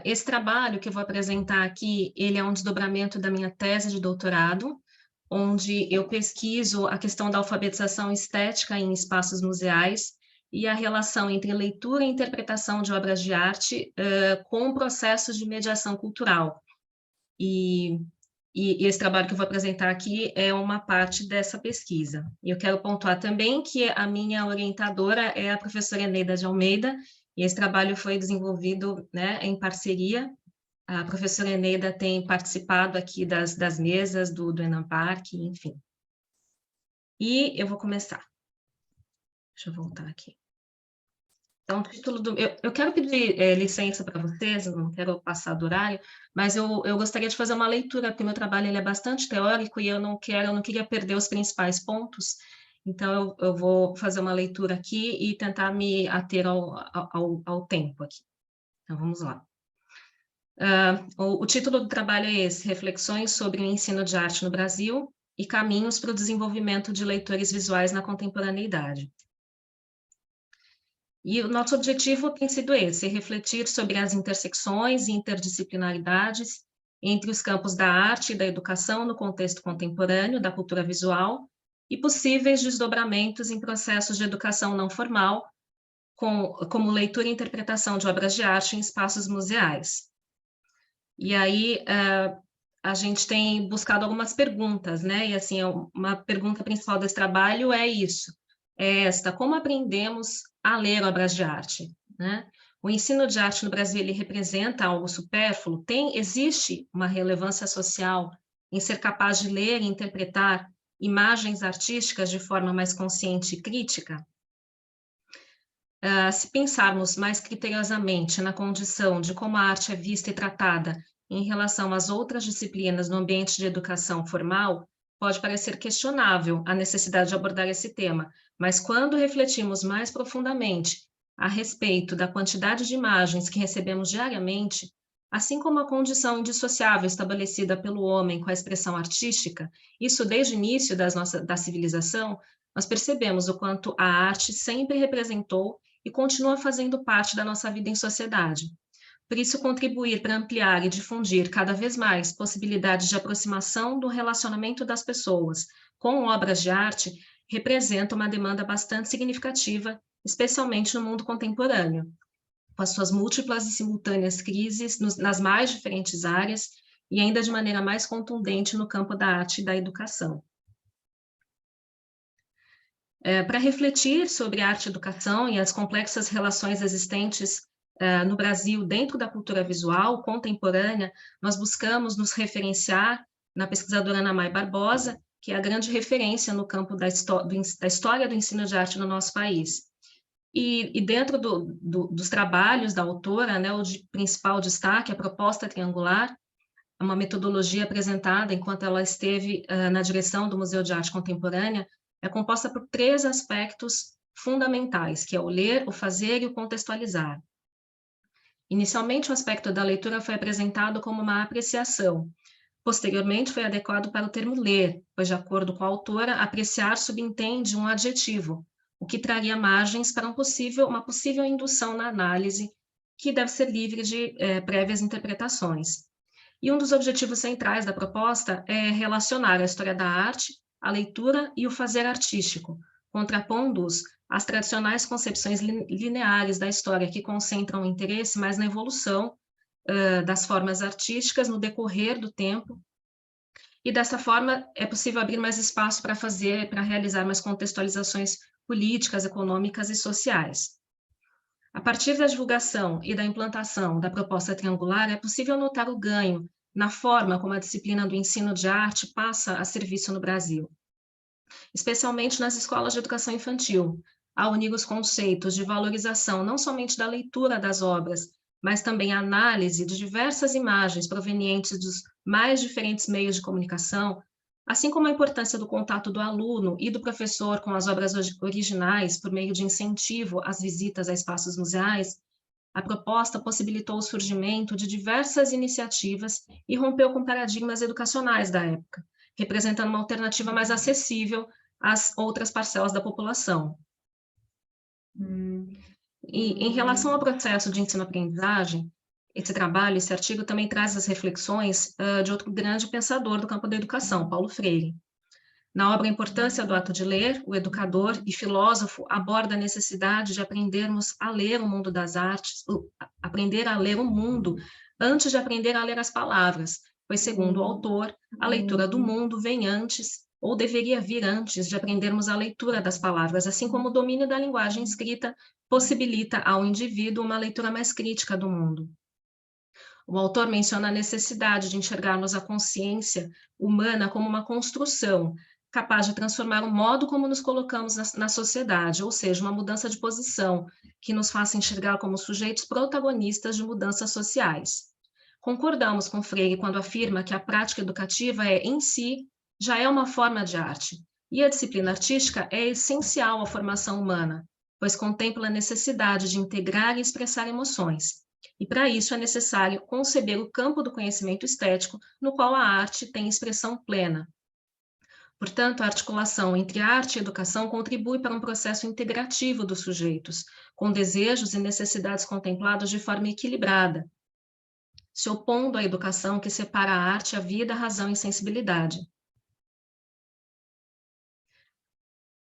Esse trabalho que eu vou apresentar aqui, ele é um desdobramento da minha tese de doutorado, onde eu pesquiso a questão da alfabetização estética em espaços museais e a relação entre leitura e interpretação de obras de arte com processos de mediação cultural. E esse trabalho que eu vou apresentar aqui é uma parte dessa pesquisa. E eu quero pontuar também que a minha orientadora é a professora Eneida de Almeida, e esse trabalho foi desenvolvido, né, em parceria. A professora Eneida tem participado aqui das mesas do Enamparc, enfim. E eu vou começar. Deixa eu voltar aqui. Então, o título do... Eu quero pedir licença para vocês, não quero passar do horário, mas eu gostaria de fazer uma leitura, porque meu trabalho ele é bastante teórico e eu não queria perder os principais pontos, então eu vou fazer uma leitura aqui e tentar me ater ao tempo aqui. Então, vamos lá. O título do trabalho é esse, Reflexões sobre o ensino de arte no Brasil e caminhos para o desenvolvimento de leitores visuais na contemporaneidade. E o nosso objetivo tem sido esse, refletir sobre as intersecções e interdisciplinaridades entre os campos da arte e da educação no contexto contemporâneo da cultura visual e possíveis desdobramentos em processos de educação não formal, como leitura e interpretação de obras de arte em espaços museais. E aí, a gente tem buscado algumas perguntas, né? E assim, uma pergunta principal desse trabalho é isso, como aprendemos a ler obras de arte, né? O ensino de arte no Brasil, ele representa algo supérfluo? Existe uma relevância social em ser capaz de ler e interpretar imagens artísticas de forma mais consciente e crítica? Se pensarmos mais criteriosamente na condição de como a arte é vista e tratada em relação às outras disciplinas no ambiente de educação formal, pode parecer questionável a necessidade de abordar esse tema, mas quando refletimos mais profundamente a respeito da quantidade de imagens que recebemos diariamente, assim como a condição indissociável estabelecida pelo homem com a expressão artística, isso desde o início da civilização, nós percebemos o quanto a arte sempre representou e continua fazendo parte da nossa vida em sociedade. Por isso, contribuir para ampliar e difundir cada vez mais possibilidades de aproximação do relacionamento das pessoas com obras de arte representa uma demanda bastante significativa, especialmente no mundo contemporâneo, com as suas múltiplas e simultâneas crises nas mais diferentes áreas e ainda de maneira mais contundente no campo da arte e da educação. Para refletir sobre a arte e educação e as complexas relações existentes no Brasil dentro da cultura visual contemporânea, nós buscamos nos referenciar na pesquisadora Ana May Barbosa, que é a grande referência no campo da história do ensino de arte no nosso país. E dentro dos trabalhos da autora, né, o principal destaque, a proposta triangular, uma metodologia apresentada enquanto ela esteve na direção do Museu de Arte Contemporânea, é composta por 3 aspectos fundamentais, que é o ler, o fazer e o contextualizar. Inicialmente, o aspecto da leitura foi apresentado como uma apreciação. Posteriormente, foi adequado para o termo ler, pois, de acordo com a autora, apreciar subentende um adjetivo, o que traria margens para uma possível indução na análise, que deve ser livre de prévias interpretações. E um dos objetivos centrais da proposta é relacionar a história da arte, a leitura e o fazer artístico, contrapondo-os às tradicionais concepções lineares da história, que concentram o interesse mais na evolução das formas artísticas no decorrer do tempo, e dessa forma é possível abrir mais espaço para realizar mais contextualizações políticas, econômicas e sociais. A partir da divulgação e da implantação da proposta triangular, é possível notar o ganho na forma como a disciplina do ensino de arte passa a ser vista no Brasil, especialmente nas escolas de educação infantil, ao unir os conceitos de valorização não somente da leitura das obras, mas também a análise de diversas imagens provenientes dos mais diferentes meios de comunicação, assim como a importância do contato do aluno e do professor com as obras originais por meio de incentivo às visitas a espaços museais, a proposta possibilitou o surgimento de diversas iniciativas e rompeu com paradigmas educacionais da época, representando uma alternativa mais acessível às outras parcelas da população. E em relação ao processo de ensino-aprendizagem, esse trabalho, esse artigo também traz as reflexões de outro grande pensador do campo da educação, Paulo Freire. Na obra A Importância do Ato de Ler, o educador e filósofo aborda a necessidade de aprendermos a ler o mundo das artes, aprender a ler o mundo antes de aprender a ler as palavras, pois, segundo o autor, a leitura do mundo vem antes, ou deveria vir antes de aprendermos a leitura das palavras, assim como o domínio da linguagem escrita possibilita ao indivíduo uma leitura mais crítica do mundo. O autor menciona a necessidade de enxergarmos a consciência humana como uma construção, capaz de transformar o modo como nos colocamos na sociedade, ou seja, uma mudança de posição que nos faça enxergar como sujeitos protagonistas de mudanças sociais. Concordamos com Freire quando afirma que a prática educativa em si, já é uma forma de arte, e a disciplina artística é essencial à formação humana, pois contempla a necessidade de integrar e expressar emoções. E para isso é necessário conceber o campo do conhecimento estético, no qual a arte tem expressão plena. Portanto, a articulação entre arte e educação contribui para um processo integrativo dos sujeitos, com desejos e necessidades contemplados de forma equilibrada, se opondo à educação que separa a arte, a vida, a razão e sensibilidade.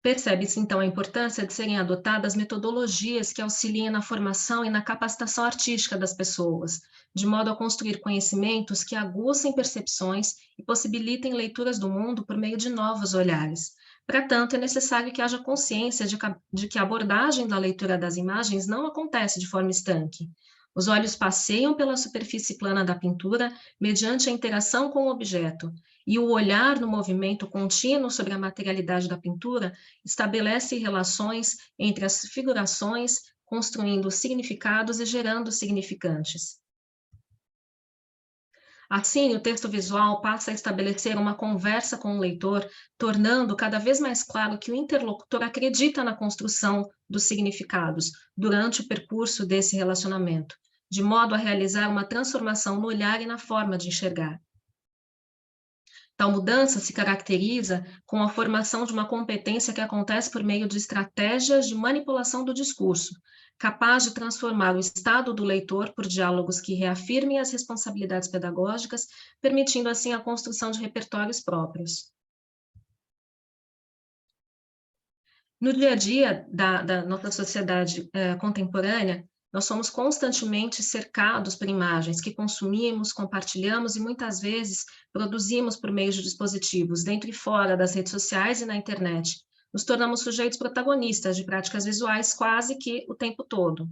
Percebe-se, então, a importância de serem adotadas metodologias que auxiliem na formação e na capacitação artística das pessoas, de modo a construir conhecimentos que aguçem percepções e possibilitem leituras do mundo por meio de novos olhares. Para tanto, é necessário que haja consciência de que a abordagem da leitura das imagens não acontece de forma estanque. Os olhos passeiam pela superfície plana da pintura mediante a interação com o objeto, e o olhar no movimento contínuo sobre a materialidade da pintura estabelece relações entre as figurações, construindo significados e gerando significantes. Assim, o texto visual passa a estabelecer uma conversa com o leitor, tornando cada vez mais claro que o interlocutor acredita na construção dos significados durante o percurso desse relacionamento, de modo a realizar uma transformação no olhar e na forma de enxergar. Tal mudança se caracteriza com a formação de uma competência que acontece por meio de estratégias de manipulação do discurso, capaz de transformar o estado do leitor por diálogos que reafirmem as responsabilidades pedagógicas, permitindo assim a construção de repertórios próprios. No dia a dia da nossa sociedade contemporânea, nós somos constantemente cercados por imagens que consumimos, compartilhamos e muitas vezes produzimos por meio de dispositivos dentro e fora das redes sociais e na internet. Nos tornamos sujeitos protagonistas de práticas visuais quase que o tempo todo.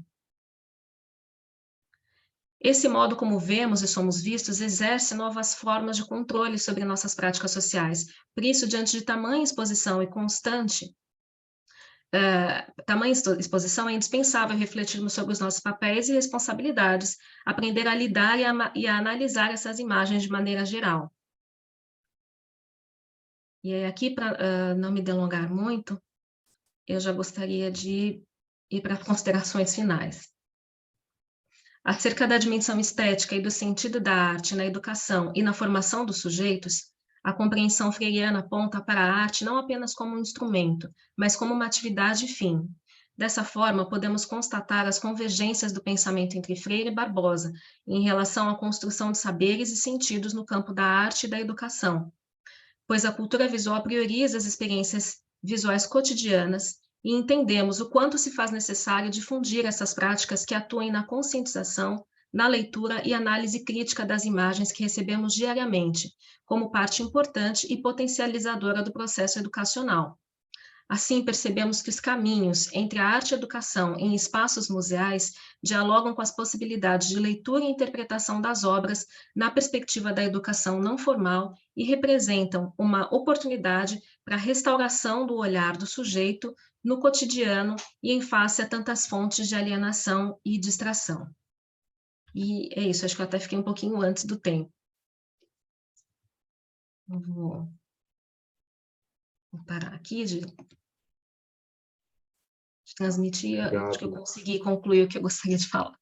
Esse modo como vemos e somos vistos exerce novas formas de controle sobre nossas práticas sociais. Por isso, diante de tamanha exposição e constante, tamanha exposição, é indispensável refletirmos sobre os nossos papéis e responsabilidades, aprender a lidar e a analisar essas imagens de maneira geral. E aí, aqui, para não me delongar muito, eu já gostaria de ir para as considerações finais. Acerca da dimensão estética e do sentido da arte na educação e na formação dos sujeitos, a compreensão freiriana aponta para a arte não apenas como um instrumento, mas como uma atividade fim. Dessa forma, podemos constatar as convergências do pensamento entre Freire e Barbosa em relação à construção de saberes e sentidos no campo da arte e da educação, pois a cultura visual prioriza as experiências visuais cotidianas e entendemos o quanto se faz necessário difundir essas práticas que atuem na conscientização, na leitura e análise crítica das imagens que recebemos diariamente, como parte importante e potencializadora do processo educacional. Assim, percebemos que os caminhos entre a arte e a educação em espaços museais dialogam com as possibilidades de leitura e interpretação das obras na perspectiva da educação não formal e representam uma oportunidade para a restauração do olhar do sujeito no cotidiano e em face a tantas fontes de alienação e distração. E é isso, acho que eu até fiquei um pouquinho antes do tempo. Vou parar aqui de transmitir, acho que eu consegui concluir o que eu gostaria de falar.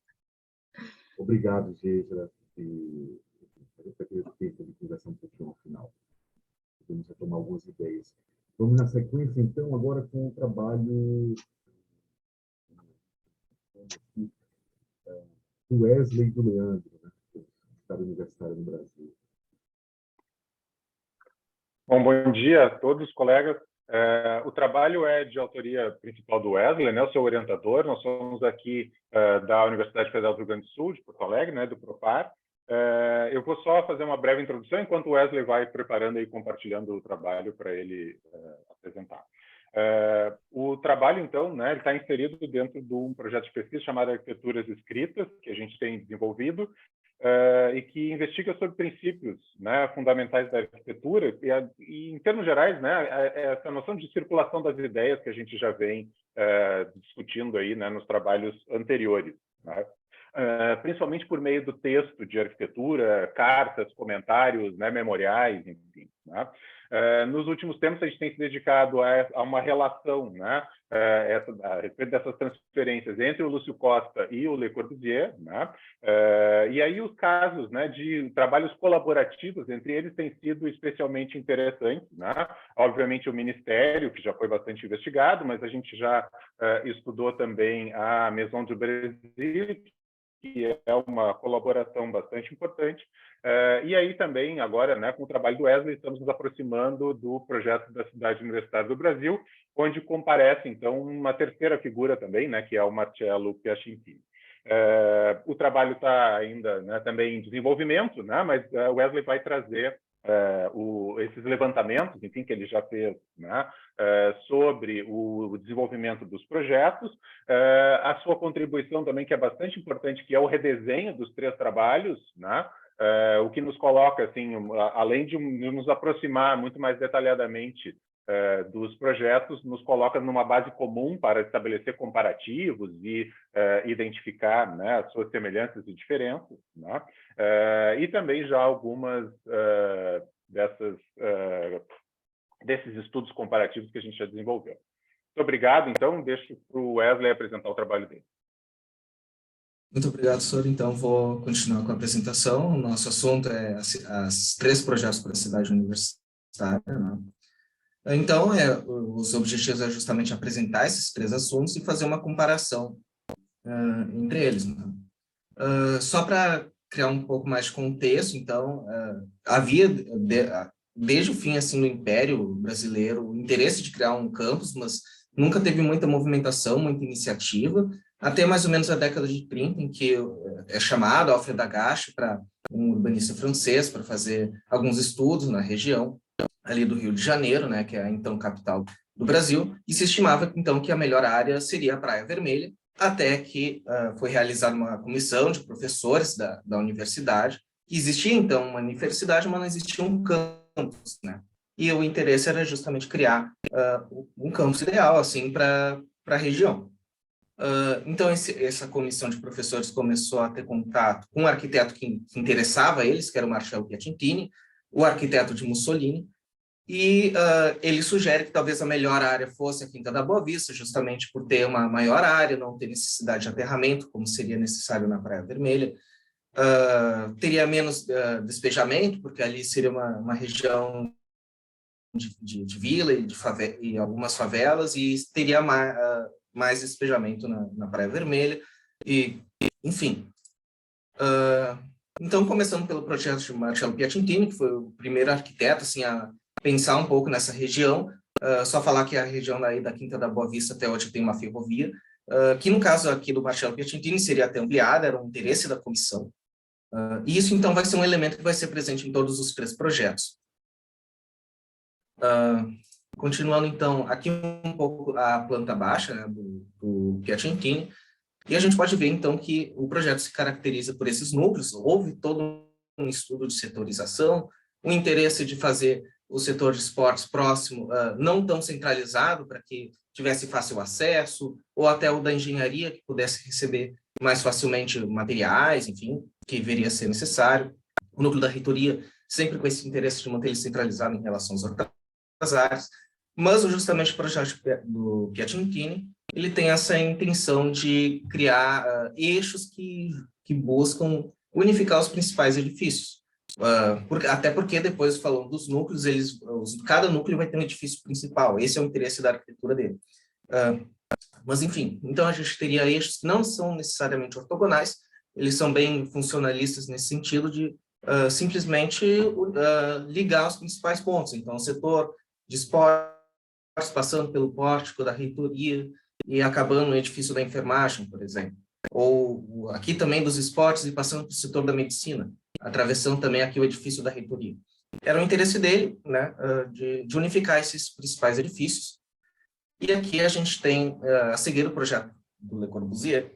Obrigado, Gisela, e essa respeito de conversa um pouquinho ao final. Podemos retomar algumas ideias. Vamos na sequência, então, agora com o trabalho do Wesley e do Leandro, né, do Estado Universitário do Brasil. Bom dia a todos, colegas. O trabalho é de autoria principal do Wesley, né, eu sou orientador, nós somos aqui da Universidade Federal do Rio Grande do Sul, de Porto Alegre, né, do Propar. Eu vou só fazer uma breve introdução, enquanto o Wesley vai preparando e compartilhando o trabalho para ele apresentar. O trabalho, então, né, ele está inserido dentro de um projeto de pesquisa chamado Arquiteturas Escritas, que a gente tem desenvolvido, e que investiga sobre princípios, né, fundamentais da arquitetura e, em termos gerais, né, essa noção de circulação das ideias que a gente já vem discutindo aí, né, nos trabalhos anteriores, né? Principalmente por meio do texto de arquitetura, cartas, comentários, né, memoriais, enfim, né? Nos últimos tempos, a gente tem se dedicado a uma relação, né, a respeito dessas transferências entre o Lúcio Costa e o Le Corbusier, né? E aí os casos, né, de trabalhos colaborativos entre eles têm sido especialmente interessantes, né? Obviamente o Ministério, que já foi bastante investigado, mas a gente já estudou também a Maison du Brésil, que é uma colaboração bastante importante. E aí também, agora, né, com o trabalho do Wesley, estamos nos aproximando do projeto da Cidade Universitária do Brasil, onde comparece, então, uma terceira figura também, né, que é o Marcello Piacentini. O trabalho está ainda, né, também em desenvolvimento, né, mas o Wesley vai trazer esses levantamentos, enfim, que ele já fez, né, sobre o desenvolvimento dos projetos, a sua contribuição também, que é bastante importante, que é o redesenho dos 3 trabalhos, né, o que nos coloca, assim, além de nos aproximar muito mais detalhadamente dos projetos, nos coloca numa base comum para estabelecer comparativos e identificar, né, as suas semelhanças e diferenças, né? E também já algumas desses estudos comparativos que a gente já desenvolveu. Muito obrigado, então, deixo para o Wesley apresentar o trabalho dele. Muito obrigado, senhor. Então, vou continuar com a apresentação. O nosso assunto é as 3 projetos para a cidade universitária, né? Então, os objetivos é justamente apresentar esses 3 assuntos e fazer uma comparação entre eles, né? Só para criar um pouco mais de contexto, então, havia, desde o fim assim, do Império Brasileiro, o interesse de criar um campus, mas nunca teve muita movimentação, muita iniciativa, até mais ou menos a década de 30, em que é chamado Alfred Agache, um urbanista francês, para fazer alguns estudos na região ali do Rio de Janeiro, né, que é a então capital do Brasil, e se estimava então que a melhor área seria a Praia Vermelha, até que foi realizada uma comissão de professores da universidade, que existia então uma universidade, mas não existia um campus, né? E o interesse era justamente criar um campus ideal assim para a região. Então essa comissão de professores começou a ter contato com um arquiteto que interessava a eles, que era o Marcello Piacentini, o arquiteto de Mussolini, e ele sugere que talvez a melhor área fosse a Quinta da Boa Vista, justamente por ter uma maior área, não ter necessidade de aterramento, como seria necessário na Praia Vermelha. Teria menos despejamento, porque ali seria uma região de vila e algumas favelas, e teria mais despejamento na Praia Vermelha, e enfim. Então, começando pelo projeto de Marcello Piacentini, que foi o primeiro arquiteto assim, a pensar um pouco nessa região, só falar que a região daí da Quinta da Boa Vista até hoje tem uma ferrovia, que no caso aqui do Marcello Piacentini seria até ampliada, era um interesse da comissão. E isso então vai ser um elemento que vai ser presente em todos os 3 projetos. Continuando então, aqui um pouco a planta baixa, né, do Piacentini, e a gente pode ver então que o projeto se caracteriza por esses núcleos. Houve todo um estudo de setorização, um interesse de fazer o setor de esportes próximo, não tão centralizado, para que tivesse fácil acesso, ou até o da engenharia, que pudesse receber mais facilmente materiais, enfim, que viria a ser necessário. O núcleo da reitoria, sempre com esse interesse de manter ele centralizado em relação às outras áreas, mas justamente o projeto do Piacentini, ele tem essa intenção de criar eixos que buscam unificar os principais edifícios. Até porque depois, falando dos núcleos, cada núcleo vai ter um edifício principal. Esse é o interesse da arquitetura dele. Mas, enfim, então a gente teria eixos que não são necessariamente ortogonais, eles são bem funcionalistas nesse sentido de simplesmente ligar os principais pontos. Então, o setor de esportes, passando pelo pórtico da reitoria e acabando no edifício da enfermagem, por exemplo. Ou aqui também dos esportes e passando para o setor da medicina, atravessando também aqui o edifício da reitoria. Era o interesse dele, né, de unificar esses principais edifícios. E aqui a gente tem a seguir o projeto do Le Corbusier,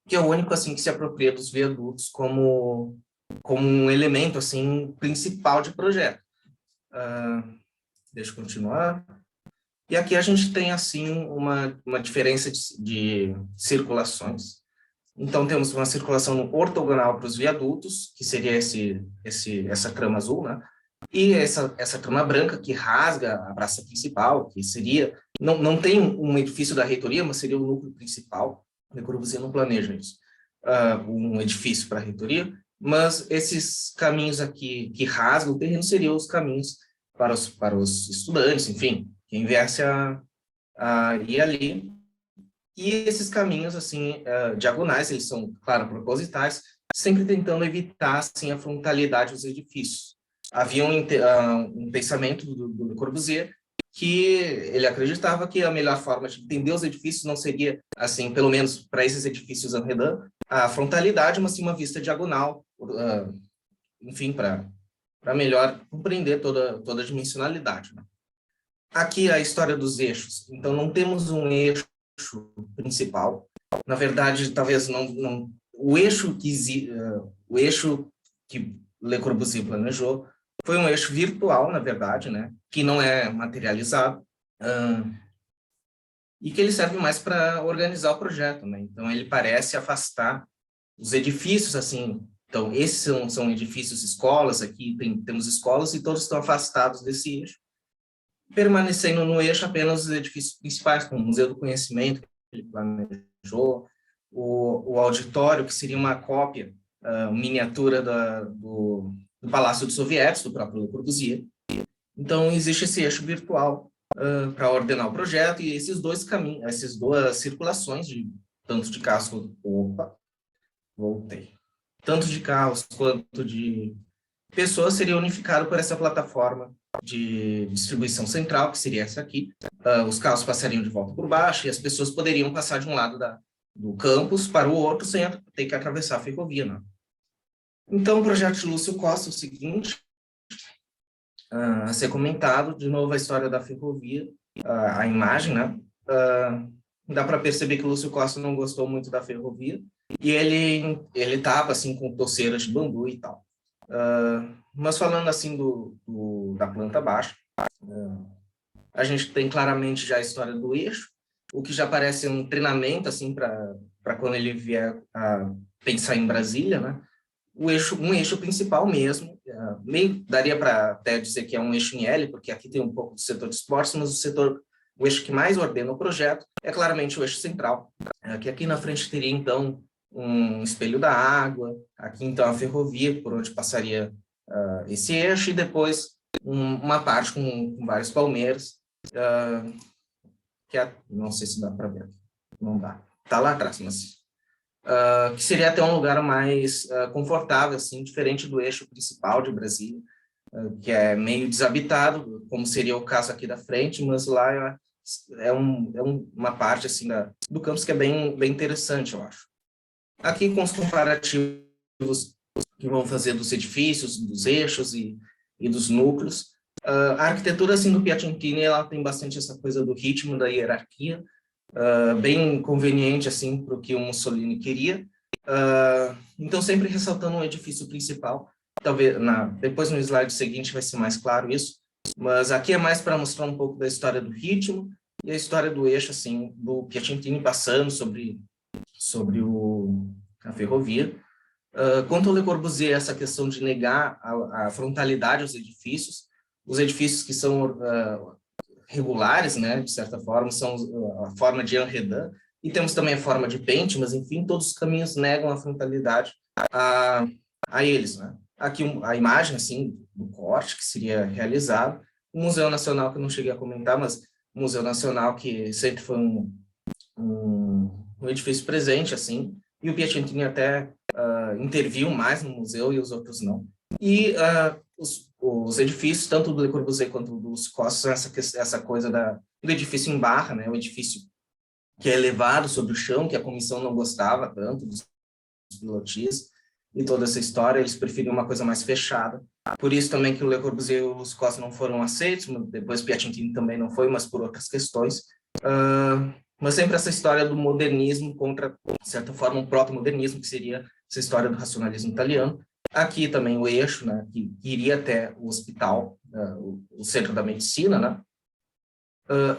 que é o único assim que se apropria dos viadutos como como um elemento assim principal de projeto. Deixa eu continuar. E aqui a gente tem assim uma diferença de circulações. Então temos uma circulação ortogonal para os viadutos, que seria essa trama azul, né? E essa trama branca que rasga a praça principal, que seria não tem um edifício da reitoria, mas seria o núcleo principal. A Le Corbusier não planeja isso, um edifício para a reitoria, mas esses caminhos aqui que rasgam o terreno seriam os caminhos para os estudantes, enfim, quem viesse a ir ali. E esses caminhos, assim, diagonais, eles são, claro, propositais, sempre tentando evitar, assim, a frontalidade dos edifícios. Havia um pensamento do Le Corbusier que ele acreditava que a melhor forma de entender os edifícios não seria, assim, pelo menos para esses edifícios en redans, a frontalidade, mas sim uma vista diagonal, enfim, para melhor compreender toda a dimensionalidade, né? Aqui a história dos eixos. Então, não temos um eixo principal. Na verdade, talvez não o eixo que Le Corbusier planejou foi um eixo virtual, na verdade, né, que não é materializado, e que ele serve mais para organizar o projeto, né? Então ele parece afastar os edifícios, assim. Então esses são edifícios, escolas, aqui temos escolas e todos estão afastados desse eixo, permanecendo no eixo apenas os edifícios principais, como o Museu do Conhecimento, que ele planejou, o auditório, que seria uma cópia, miniatura do Palácio dos Sovietes, do próprio Le Corbusier. Então, existe esse eixo virtual para ordenar o projeto, e esses dois caminhos, essas duas circulações, tanto de carros tanto de carros quanto de pessoas, seria unificado por essa plataforma de distribuição central, que seria essa aqui. Os carros passariam de volta por baixo e as pessoas poderiam passar de um lado do campus para o outro sem ter que atravessar a ferrovia, né? Então, o projeto de Lúcio Costa é o seguinte, a ser comentado, de novo a história da ferrovia, a imagem, né? Dá para perceber que o Lúcio Costa não gostou muito da ferrovia, e ele estava assim com torceiras de bambu e tal. Mas falando assim da planta baixa, a gente tem claramente já a história do eixo, o que já parece um treinamento assim para quando ele vier a pensar em Brasília, né? Um eixo principal mesmo, daria para até dizer que é um eixo em L, porque aqui tem um pouco do setor de esportes, mas o eixo que mais ordena o projeto é claramente o eixo central, que aqui na frente teria então um espelho da água, aqui então a ferrovia por onde passaria esse eixo, e depois uma parte com vários palmeiras, não sei se dá para ver, não dá, está lá atrás, mas que seria até um lugar mais confortável, assim, diferente do eixo principal de Brasília, que é meio desabitado, como seria o caso aqui da frente, mas lá uma parte assim do campus que é bem interessante, eu acho. Aqui com os comparativos que vão fazer dos edifícios, dos eixos e dos núcleos. A arquitetura assim, do Piacentini, ela tem bastante essa coisa do ritmo, da hierarquia, bem conveniente assim, para o que o Mussolini queria. Então, sempre ressaltando um edifício principal. Talvez depois no slide seguinte vai ser mais claro isso, mas aqui é mais para mostrar um pouco da história do ritmo e a história do eixo, assim, do Piacentini passando sobre a ferrovia. Quanto ao Le Corbusier, essa questão de negar a frontalidade aos edifícios, os edifícios que são regulares, né, de certa forma, são a forma de en redans, e temos também a forma de pente, mas, enfim, todos os caminhos negam a frontalidade a eles, né? Aqui a imagem, assim, do corte que seria realizado, o Museu Nacional, que eu não cheguei a comentar, mas o Museu Nacional, que sempre foi um edifício presente, assim, e o Piacentini até interviu mais no museu e os outros não. E os edifícios, tanto do Le Corbusier quanto dos Costa, essa coisa do edifício em barra, né, o edifício que é elevado sobre o chão, que a comissão não gostava tanto dos pilotis, e toda essa história, eles preferiam uma coisa mais fechada. Por isso também que o Le Corbusier e os Costa não foram aceitos, depois Piacentini também não foi, mas por outras questões. Mas sempre essa história do modernismo contra, de certa forma, um proto-modernismo, que seria essa história do racionalismo italiano, Aqui também o eixo, né, que iria até o hospital, o centro da medicina, né?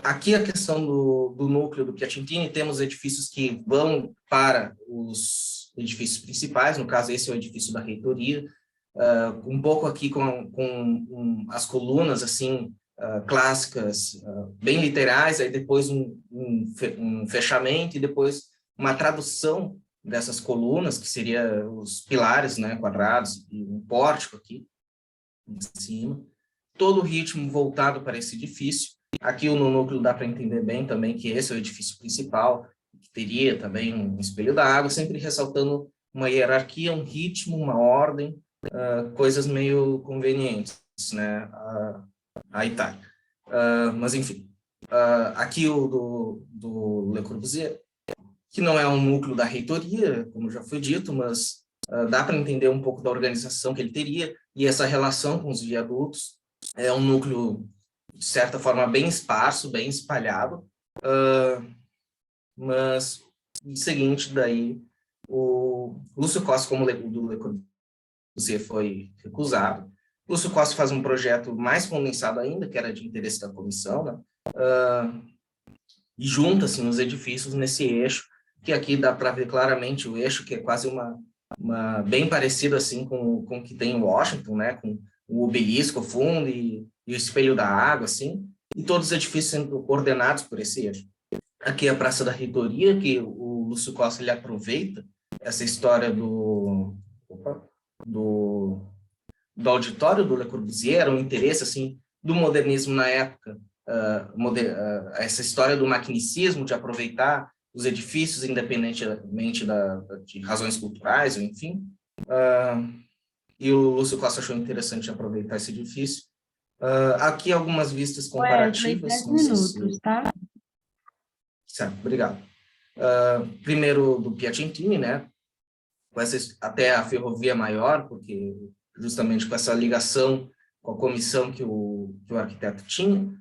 Aqui a questão do núcleo do Piacentini, temos edifícios que vão para os edifícios principais, no caso esse é o edifício da reitoria, um pouco aqui com as colunas assim clássicas, bem literais, aí depois um fechamento e depois uma tradução dessas colunas, que seria os pilares, né, quadrados, e um pórtico aqui em cima. Todo o ritmo voltado para esse edifício. Aqui no núcleo dá para entender bem também que esse é o edifício principal, que teria também um espelho da água, sempre ressaltando uma hierarquia, um ritmo, uma ordem, coisas meio convenientes, né, a Itália. Mas, enfim, aqui o do Le Corbusier, que não é um núcleo da reitoria, como já foi dito, mas dá para entender um pouco da organização que ele teria, e essa relação com os viadutos é um núcleo, de certa forma, bem esparso, bem espalhado, mas, em seguinte, daí, o Lúcio Costa, como do Le Corbusier, foi recusado. Lúcio Costa faz um projeto mais condensado ainda, que era de interesse da comissão, né? E junta assim, os edifícios nesse eixo, que aqui dá para ver claramente o eixo, que é quase bem parecido assim com o que tem em Washington, né? Com o obelisco ao fundo e o espelho da água, assim, e todos os edifícios sendo ordenados por esse eixo. Aqui é a Praça da Reitoria, que o Lúcio Costa ele aproveita essa história do auditório do Le Corbusier, era um interesse assim, do modernismo na época, essa história do maquinicismo, de aproveitar os edifícios independentemente de razões culturais, enfim. E o Lúcio Costa achou interessante aproveitar esse edifício. Aqui algumas vistas comparativas. 10 minutos, tá? Certo, obrigado. Primeiro do Piacentini, né? Até a ferrovia maior, porque justamente com essa ligação com a comissão que o arquiteto tinha.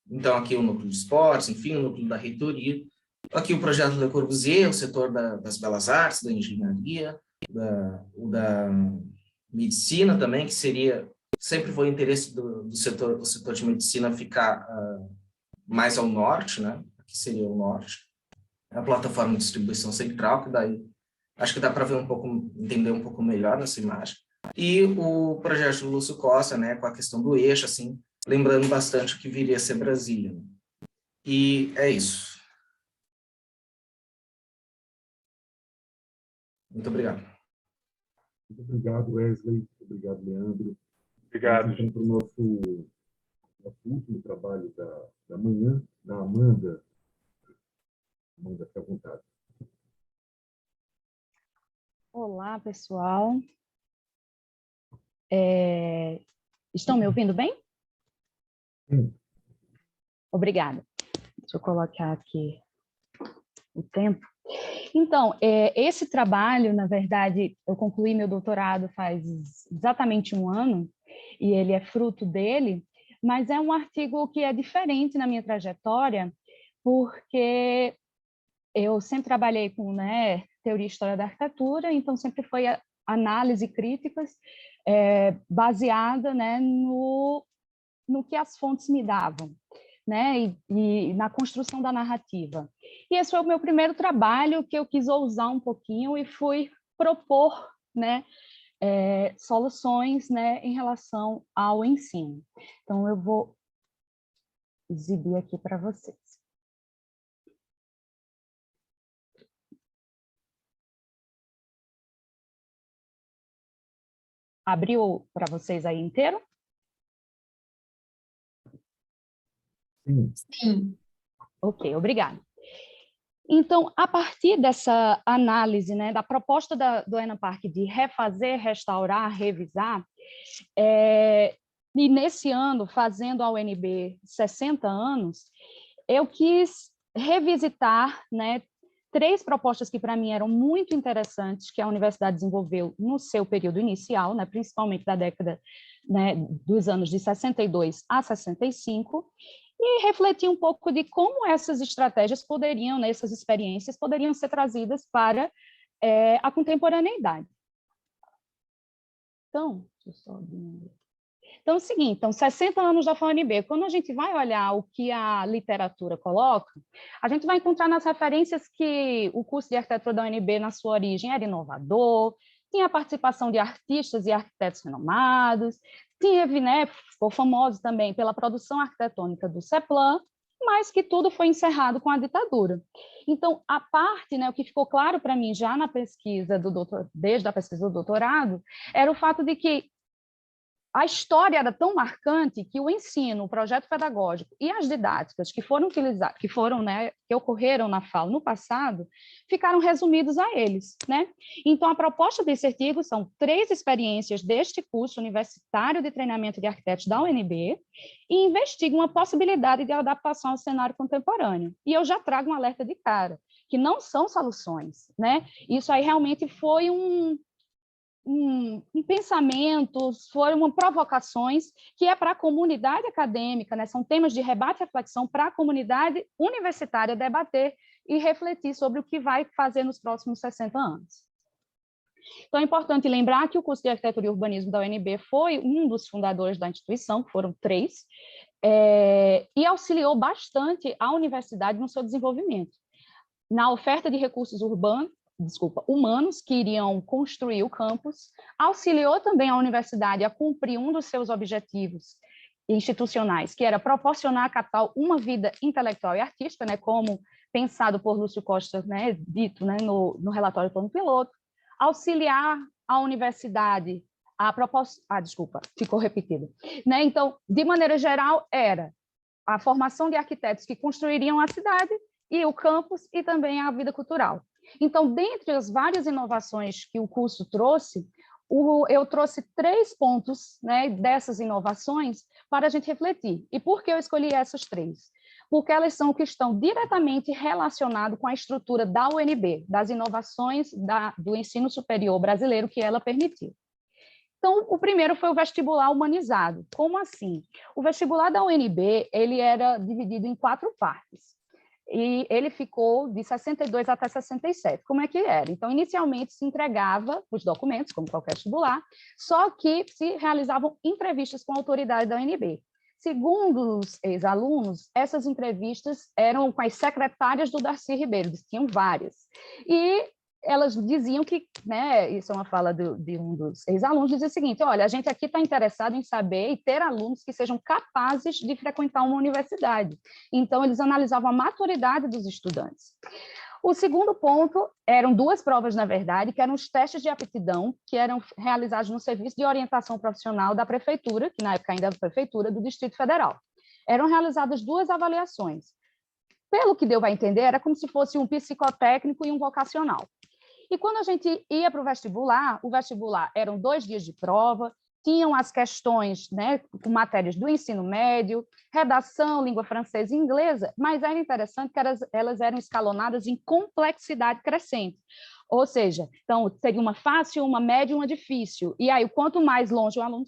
Então, aqui o núcleo de esportes, enfim, o núcleo da reitoria. Aqui o projeto Le Corbusier, o setor das belas artes, da engenharia, da medicina também, que sempre foi interesse do setor de medicina ficar mais ao norte, né? Aqui seria o norte. A plataforma de distribuição central, que daí acho que dá para ver entender um pouco melhor nessa imagem. E o projeto do Lúcio Costa, né, com a questão do eixo, assim, lembrando bastante o que viria a ser Brasília. E é isso. Muito obrigado. Muito obrigado, Wesley. Muito obrigado, Leandro. Obrigado. Então, para o nosso último trabalho da manhã, da Amanda. Amanda, fica à vontade. Olá, pessoal. Estão me ouvindo bem? Sim. Obrigada. Deixa eu colocar aqui o tempo. Então, esse trabalho, na verdade, eu concluí meu doutorado faz exatamente 1 ano, e ele é fruto dele, mas é um artigo que é diferente na minha trajetória, porque eu sempre trabalhei com teoria e história da arquitetura, então sempre foi análise críticas baseada no que as fontes me davam, né, e na construção da narrativa. E esse foi o meu primeiro trabalho que eu quis ousar um pouquinho e fui propor, né, soluções, né, em relação ao ensino. Então, eu vou exibir aqui para vocês. Abriu para vocês aí inteiro? Sim. Sim. Ok, obrigada. Então, a partir dessa análise, né, da proposta do Ana Park de refazer, restaurar, revisar, e nesse ano, fazendo a UNB 60 anos, eu quis revisitar, né, 3 propostas que para mim eram muito interessantes, que a universidade desenvolveu no seu período inicial, né, principalmente da década, né, dos anos de 62 a 65, e refletir um pouco de como essas estratégias essas experiências poderiam ser trazidas para a contemporaneidade. Então, deixa eu só diminuir. Então, é o seguinte, 60 anos da FAUNB. Quando a gente vai olhar o que a literatura coloca, a gente vai encontrar nas referências que o curso de arquitetura da UNB, na sua origem, era inovador, tinha a participação de artistas e arquitetos renomados, teve, né, ficou famoso também pela produção arquitetônica do CEPLAN, mas que tudo foi encerrado com a ditadura. Então, a parte, né, o que ficou claro para mim já na pesquisa desde a pesquisa do doutorado, era o fato de que a história era tão marcante que o ensino, o projeto pedagógico e as didáticas que foram utilizadas, que ocorreram na FAU no passado, ficaram resumidos a eles, né? Então, a proposta desse artigo são 3 experiências deste curso universitário de treinamento de arquitetos da UNB e investigam uma possibilidade de adaptação ao cenário contemporâneo. E eu já trago um alerta de cara, que não são soluções, né? Isso aí realmente foi um pensamentos, foram provocações que é para a comunidade acadêmica, né? São temas de rebate e reflexão para a comunidade universitária debater e refletir sobre o que vai fazer nos próximos 60 anos. Então, é importante lembrar que o curso de Arquitetura e Urbanismo da UNB foi um dos fundadores da instituição, foram 3, e auxiliou bastante a universidade no seu desenvolvimento. Na oferta de recursos humanos que iriam construir o campus, auxiliou também a universidade a cumprir um dos seus objetivos institucionais, que era proporcionar à capital uma vida intelectual e artística, né, como pensado por Lúcio Costa, né, dito, né, no relatório do Plano Piloto, auxiliar a universidade ficou repetido. Né? Então, de maneira geral, era a formação de arquitetos que construiriam a cidade e o campus e também a vida cultural. Então, dentre as várias inovações que o curso trouxe, eu trouxe 3 pontos, né, dessas inovações para a gente refletir. E por que eu escolhi essas 3? Porque elas são que estão diretamente relacionadas com a estrutura da UNB, das inovações do ensino superior brasileiro que ela permitiu. Então, o primeiro foi o vestibular humanizado. Como assim? O vestibular da UNB ele era dividido em 4 partes. E ele ficou de 62 até 67. Como é que era? Então, inicialmente se entregava os documentos, como qualquer vestibular, só que se realizavam entrevistas com a autoridade da UNB. Segundo os ex-alunos, essas entrevistas eram com as secretárias do Darcy Ribeiro, tinham várias. E elas diziam que, né, isso é uma fala de um dos ex-alunos, dizia o seguinte: olha, a gente aqui está interessado em saber e ter alunos que sejam capazes de frequentar uma universidade. Então, eles analisavam a maturidade dos estudantes. O segundo ponto eram 2 provas, na verdade, que eram os testes de aptidão, que eram realizados no Serviço de Orientação Profissional da Prefeitura, que na época ainda era a Prefeitura do Distrito Federal. Eram realizadas 2 avaliações. Pelo que deu a entender, era como se fosse um psicotécnico e um vocacional. E quando a gente ia para o vestibular eram 2 dias de prova, tinham as questões, né, com matérias do ensino médio, redação, língua francesa e inglesa, mas era interessante que elas eram escalonadas em complexidade crescente. Ou seja, então, seria uma fácil, uma média e uma difícil. E aí, quanto mais longe o aluno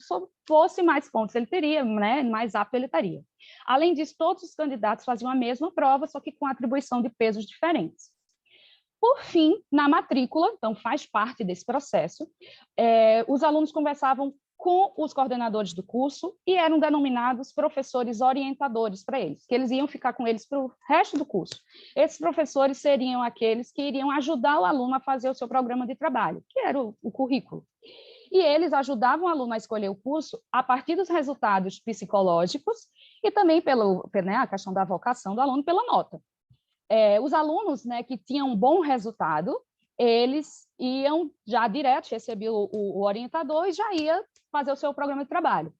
fosse, mais pontos ele teria, né, mais apto ele estaria. Além disso, todos os candidatos faziam a mesma prova, só que com atribuição de pesos diferentes. Por fim, na matrícula, então faz parte desse processo, os alunos conversavam com os coordenadores do curso e eram denominados professores orientadores para eles, que eles iam ficar com eles para o resto do curso. Esses professores seriam aqueles que iriam ajudar o aluno a fazer o seu programa de trabalho, que era o currículo. E eles ajudavam o aluno a escolher o curso a partir dos resultados psicológicos e também né, a questão da vocação do aluno pela nota. Os alunos, né, que tinham um bom resultado, eles iam já direto, recebiam o orientador e já ia fazer o seu programa de trabalho.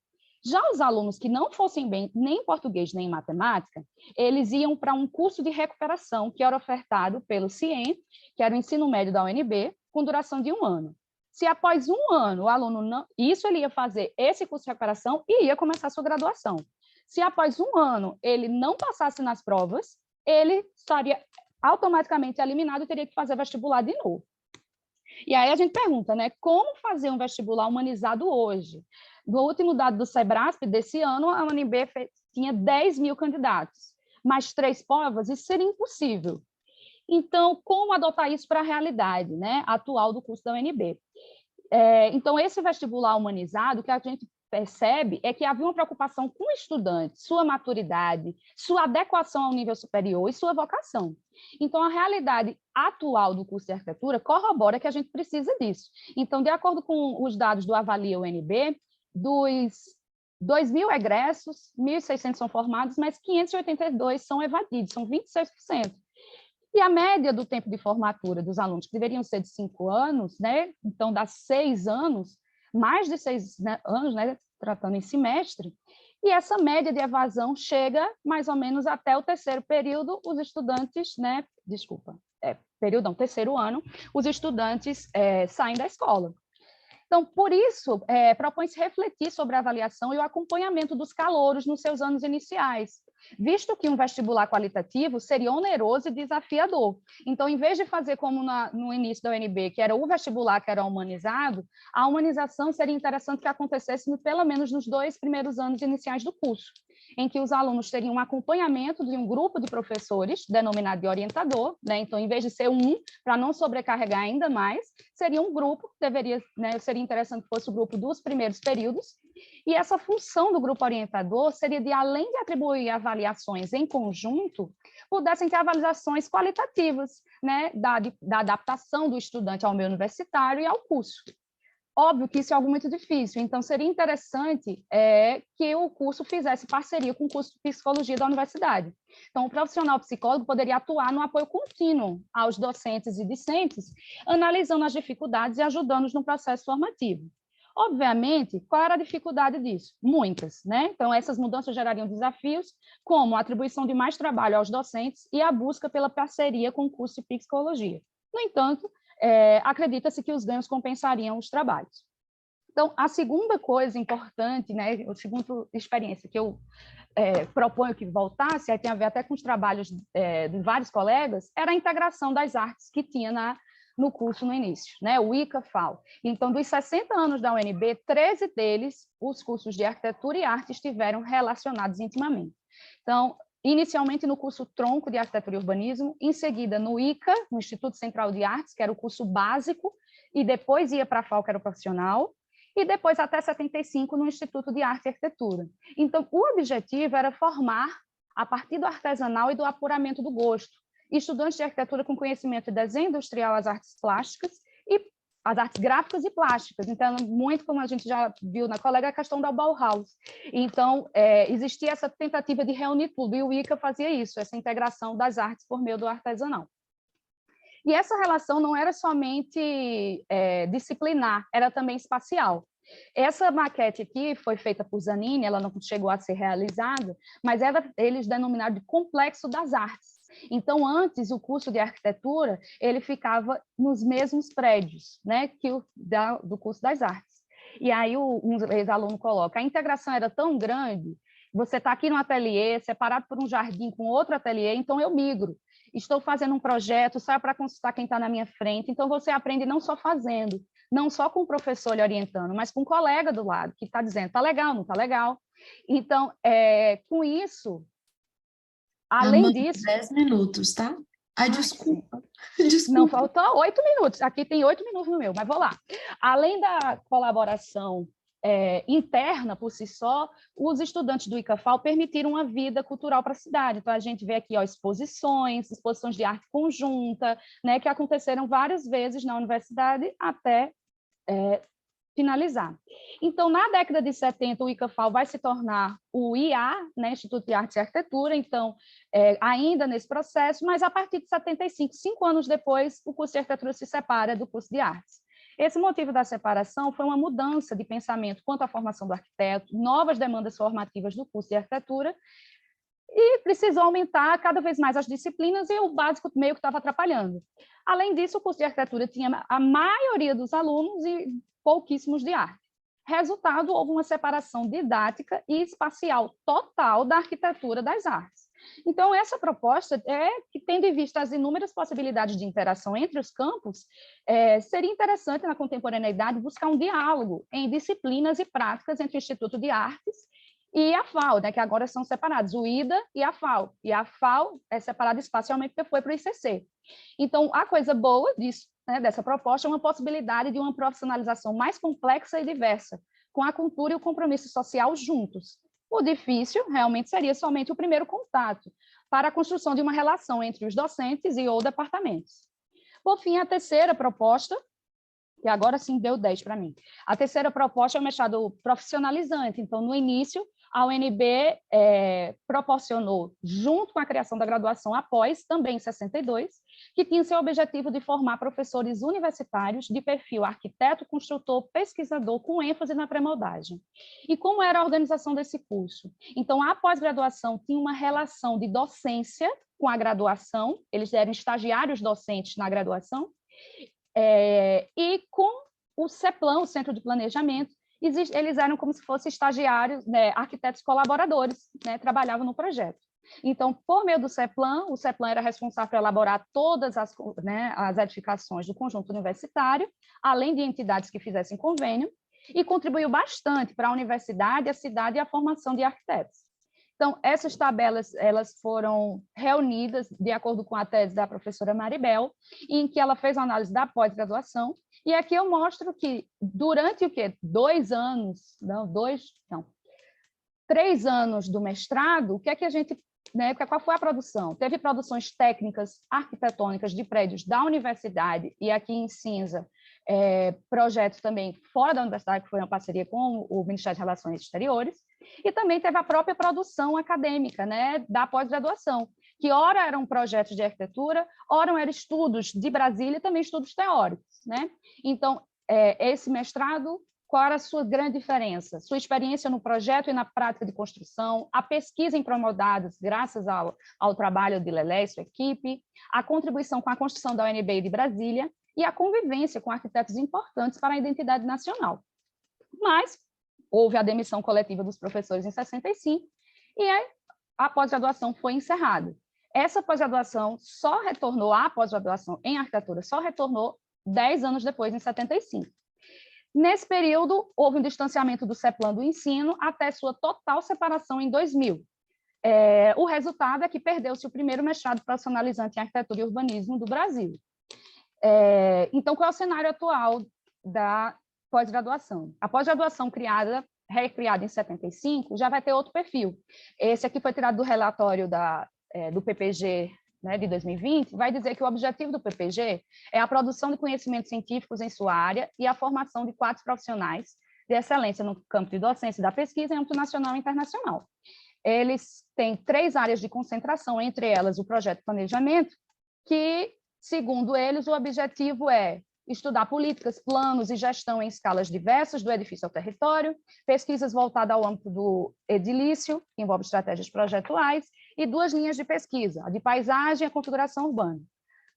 Já os alunos que não fossem bem nem em português nem em matemática, eles iam para um curso de recuperação que era ofertado pelo CIEM, que era o ensino médio da UNB, com duração de 1 ano. Se após 1 ano o aluno não... Isso ele ia fazer esse curso de recuperação e ia começar a sua graduação. Se após 1 ano ele não passasse nas provas, ele estaria automaticamente eliminado e teria que fazer vestibular de novo. E aí a gente pergunta, né, como fazer um vestibular humanizado hoje? No último dado do SEBRASP desse ano, a UNB tinha 10 mil candidatos, mais 3 provas, isso seria impossível. Então, como adotar isso para a realidade, né, atual do curso da UNB? Então, esse vestibular humanizado, o que a gente percebe é que havia uma preocupação com o estudante, sua maturidade, sua adequação ao nível superior e sua vocação. Então, a realidade atual do curso de arquitetura corrobora que a gente precisa disso. Então, de acordo com os dados do Avalia UNB, dos 2.000 egressos, 1.600 são formados, mas 582 são evadidos, são 26%. E a média do tempo de formatura dos alunos, que deveriam ser de 5 anos, né? Então, dá 6 anos, mais de 6 anos, né? Tratando em semestre, e essa média de evasão chega mais ou menos até o terceiro período, os estudantes, né? Terceiro ano, os estudantes saem da escola. Então, por isso, propõe-se refletir sobre a avaliação e o acompanhamento dos calouros nos seus anos iniciais, visto que um vestibular qualitativo seria oneroso e desafiador. Então, em vez de fazer como no início da UNB, que era o vestibular que era humanizado, a humanização seria interessante que acontecesse pelo menos nos 2 primeiros anos iniciais do curso, em que os alunos teriam um acompanhamento de um grupo de professores, denominado de orientador, né? Então, em vez de ser para não sobrecarregar ainda mais, seria um grupo, seria interessante que fosse o grupo dos primeiros períodos, e essa função do grupo orientador seria de, além de atribuir avaliações em conjunto, pudessem ter avaliações qualitativas, né, da adaptação do estudante ao meio universitário e ao curso. Óbvio que isso é algo muito difícil, então seria interessante que o curso fizesse parceria com o curso de psicologia da universidade. Então, o profissional psicólogo poderia atuar no apoio contínuo aos docentes e discentes, analisando as dificuldades e ajudando-os no processo formativo. Obviamente, qual era a dificuldade disso? Muitas, né? Então, essas mudanças gerariam desafios, como a atribuição de mais trabalho aos docentes e a busca pela parceria com o curso de psicologia. No entanto, acredita-se que os ganhos compensariam os trabalhos. Então, a segunda coisa importante, né, a segunda experiência que eu proponho que voltasse, aí tem a ver até com os trabalhos de vários colegas, era a integração das artes que tinha no curso no início, né, o ICA-FAO. Então, dos 60 anos da UNB, 13 deles, os cursos de arquitetura e arte estiveram relacionados intimamente. Então, inicialmente no curso tronco de arquitetura e urbanismo, em seguida no ICA, no Instituto Central de Artes, que era o curso básico, e depois ia para a FAO, que era o profissional, e depois até 75 no Instituto de Arte e Arquitetura. Então, o objetivo era formar, a partir do artesanal e do apuramento do gosto, estudantes de arquitetura com conhecimento de desenho industrial, as artes plásticas e as artes gráficas e plásticas. Então, muito como a gente já viu na colega, a questão da Bauhaus. Então, existia essa tentativa de reunir tudo, e o ICA fazia isso, essa integração das artes por meio do artesanal. E essa relação não era somente disciplinar, era também espacial. Essa maquete aqui foi feita por Zanini, ela não chegou a ser realizada, mas eles denominaram de Complexo das Artes. Então, antes, o curso de arquitetura, ele ficava nos mesmos prédios, né, que do curso das artes. E aí, um ex-aluno coloca, a integração era tão grande, você está aqui no ateliê, separado por um jardim com outro ateliê, então eu migro. Estou fazendo um projeto, saio para consultar quem está na minha frente, então você aprende não só fazendo, não só com o professor lhe orientando, mas com o colega do lado, que está dizendo, está legal, não está legal. Então, com isso, além disso... 10 minutos, tá? Ai, desculpa. Não, faltou 8 minutos. Aqui tem 8 minutos no meu, mas vou lá. Além da colaboração interna por si só, os estudantes do ICA-FAO permitiram uma vida cultural para a cidade. Então, a gente vê aqui exposições de arte conjunta, né, que aconteceram várias vezes na universidade até finalizar. Então, na década de 70, o ICA-FAO vai se tornar o IA, né, Instituto de Arte e Arquitetura, então, ainda nesse processo, mas a partir de 75, 5 anos depois, o curso de arquitetura se separa do curso de artes. Esse motivo da separação foi uma mudança de pensamento quanto à formação do arquiteto, novas demandas formativas do curso de arquitetura, e precisou aumentar cada vez mais as disciplinas, e o básico meio que estava atrapalhando. Além disso, o curso de arquitetura tinha a maioria dos alunos e pouquíssimos de arte. Resultado, houve uma separação didática e espacial total da arquitetura das artes. Então, essa proposta que, tendo em vista as inúmeras possibilidades de interação entre os campos, seria interessante, na contemporaneidade, buscar um diálogo em disciplinas e práticas entre o Instituto de Artes e a FAO, né, que agora são separados, o IDA e a FAO. E a FAO é separada espacialmente porque foi para o ICC. Então, a coisa boa disso né, dessa proposta, uma possibilidade de uma profissionalização mais complexa e diversa, com a cultura e o compromisso social juntos. O difícil realmente seria somente o primeiro contato para a construção de uma relação entre os docentes e ou departamentos. Por fim, a terceira proposta, que agora sim deu 10 para mim. A terceira proposta é o mestrado profissionalizante. Então, no início, a UNB proporcionou, junto com a criação da graduação após, também em 62, que tinha seu objetivo de formar professores universitários de perfil arquiteto, construtor, pesquisador, com ênfase na pré-moldagem. E como era a organização desse curso? Então, a pós-graduação tinha uma relação de docência com a graduação, eles eram estagiários docentes na graduação, e com o CEPLAN, o Centro de Planejamento, eles eram como se fossem estagiários, né, arquitetos colaboradores, né, trabalhavam no projeto. Então, por meio do CEPLAN, o CEPLAN era responsável por elaborar todas as, né, as edificações do conjunto universitário, além de entidades que fizessem convênio, e contribuiu bastante para a universidade, a cidade e a formação de arquitetos. Então, essas tabelas elas foram reunidas de acordo com a tese da professora Maribel, em que ela fez uma análise da pós-graduação, e aqui eu mostro que durante o quê? 3 anos do mestrado, o que é que a gente, né, qual foi a produção? Teve produções técnicas arquitetônicas de prédios da universidade, e aqui em cinza, projetos também fora da universidade, que foi uma parceria com o Ministério de Relações Exteriores, e também teve a própria produção acadêmica, né, da pós-graduação, que ora eram projetos de arquitetura, ora eram estudos de Brasília e também estudos teóricos, né? Então, esse mestrado, qual era a sua grande diferença? Sua experiência no projeto e na prática de construção, a pesquisa em pré-moldados, graças ao trabalho de Lelé e sua equipe, a contribuição com a construção da UNB de Brasília e a convivência com arquitetos importantes para a identidade nacional. Mas houve a demissão coletiva dos professores em 65 e a pós-graduação foi encerrada. Essa pós-graduação só retornou, a pós-graduação em arquitetura só retornou 10 anos depois, em 75. Nesse período, houve um distanciamento do CEPLAN do ensino até sua total separação em 2000. O resultado é que perdeu-se o primeiro mestrado profissionalizante em arquitetura e urbanismo do Brasil. Então, qual é o cenário atual da pós-graduação? A pós-graduação recriada em 75 já vai ter outro perfil. Esse aqui foi tirado do relatório do PPG, né, de 2020, vai dizer que o objetivo do PPG é a produção de conhecimentos científicos em sua área e a formação de quadros profissionais de excelência no campo de docência e da pesquisa em âmbito nacional e internacional. Eles têm 3 áreas de concentração, entre elas o projeto de planejamento, que, segundo eles, o objetivo é estudar políticas, planos e gestão em escalas diversas, do edifício ao território, pesquisas voltadas ao âmbito do edilício, que envolve estratégias projetuais, e 2 linhas de pesquisa, a de paisagem e a configuração urbana.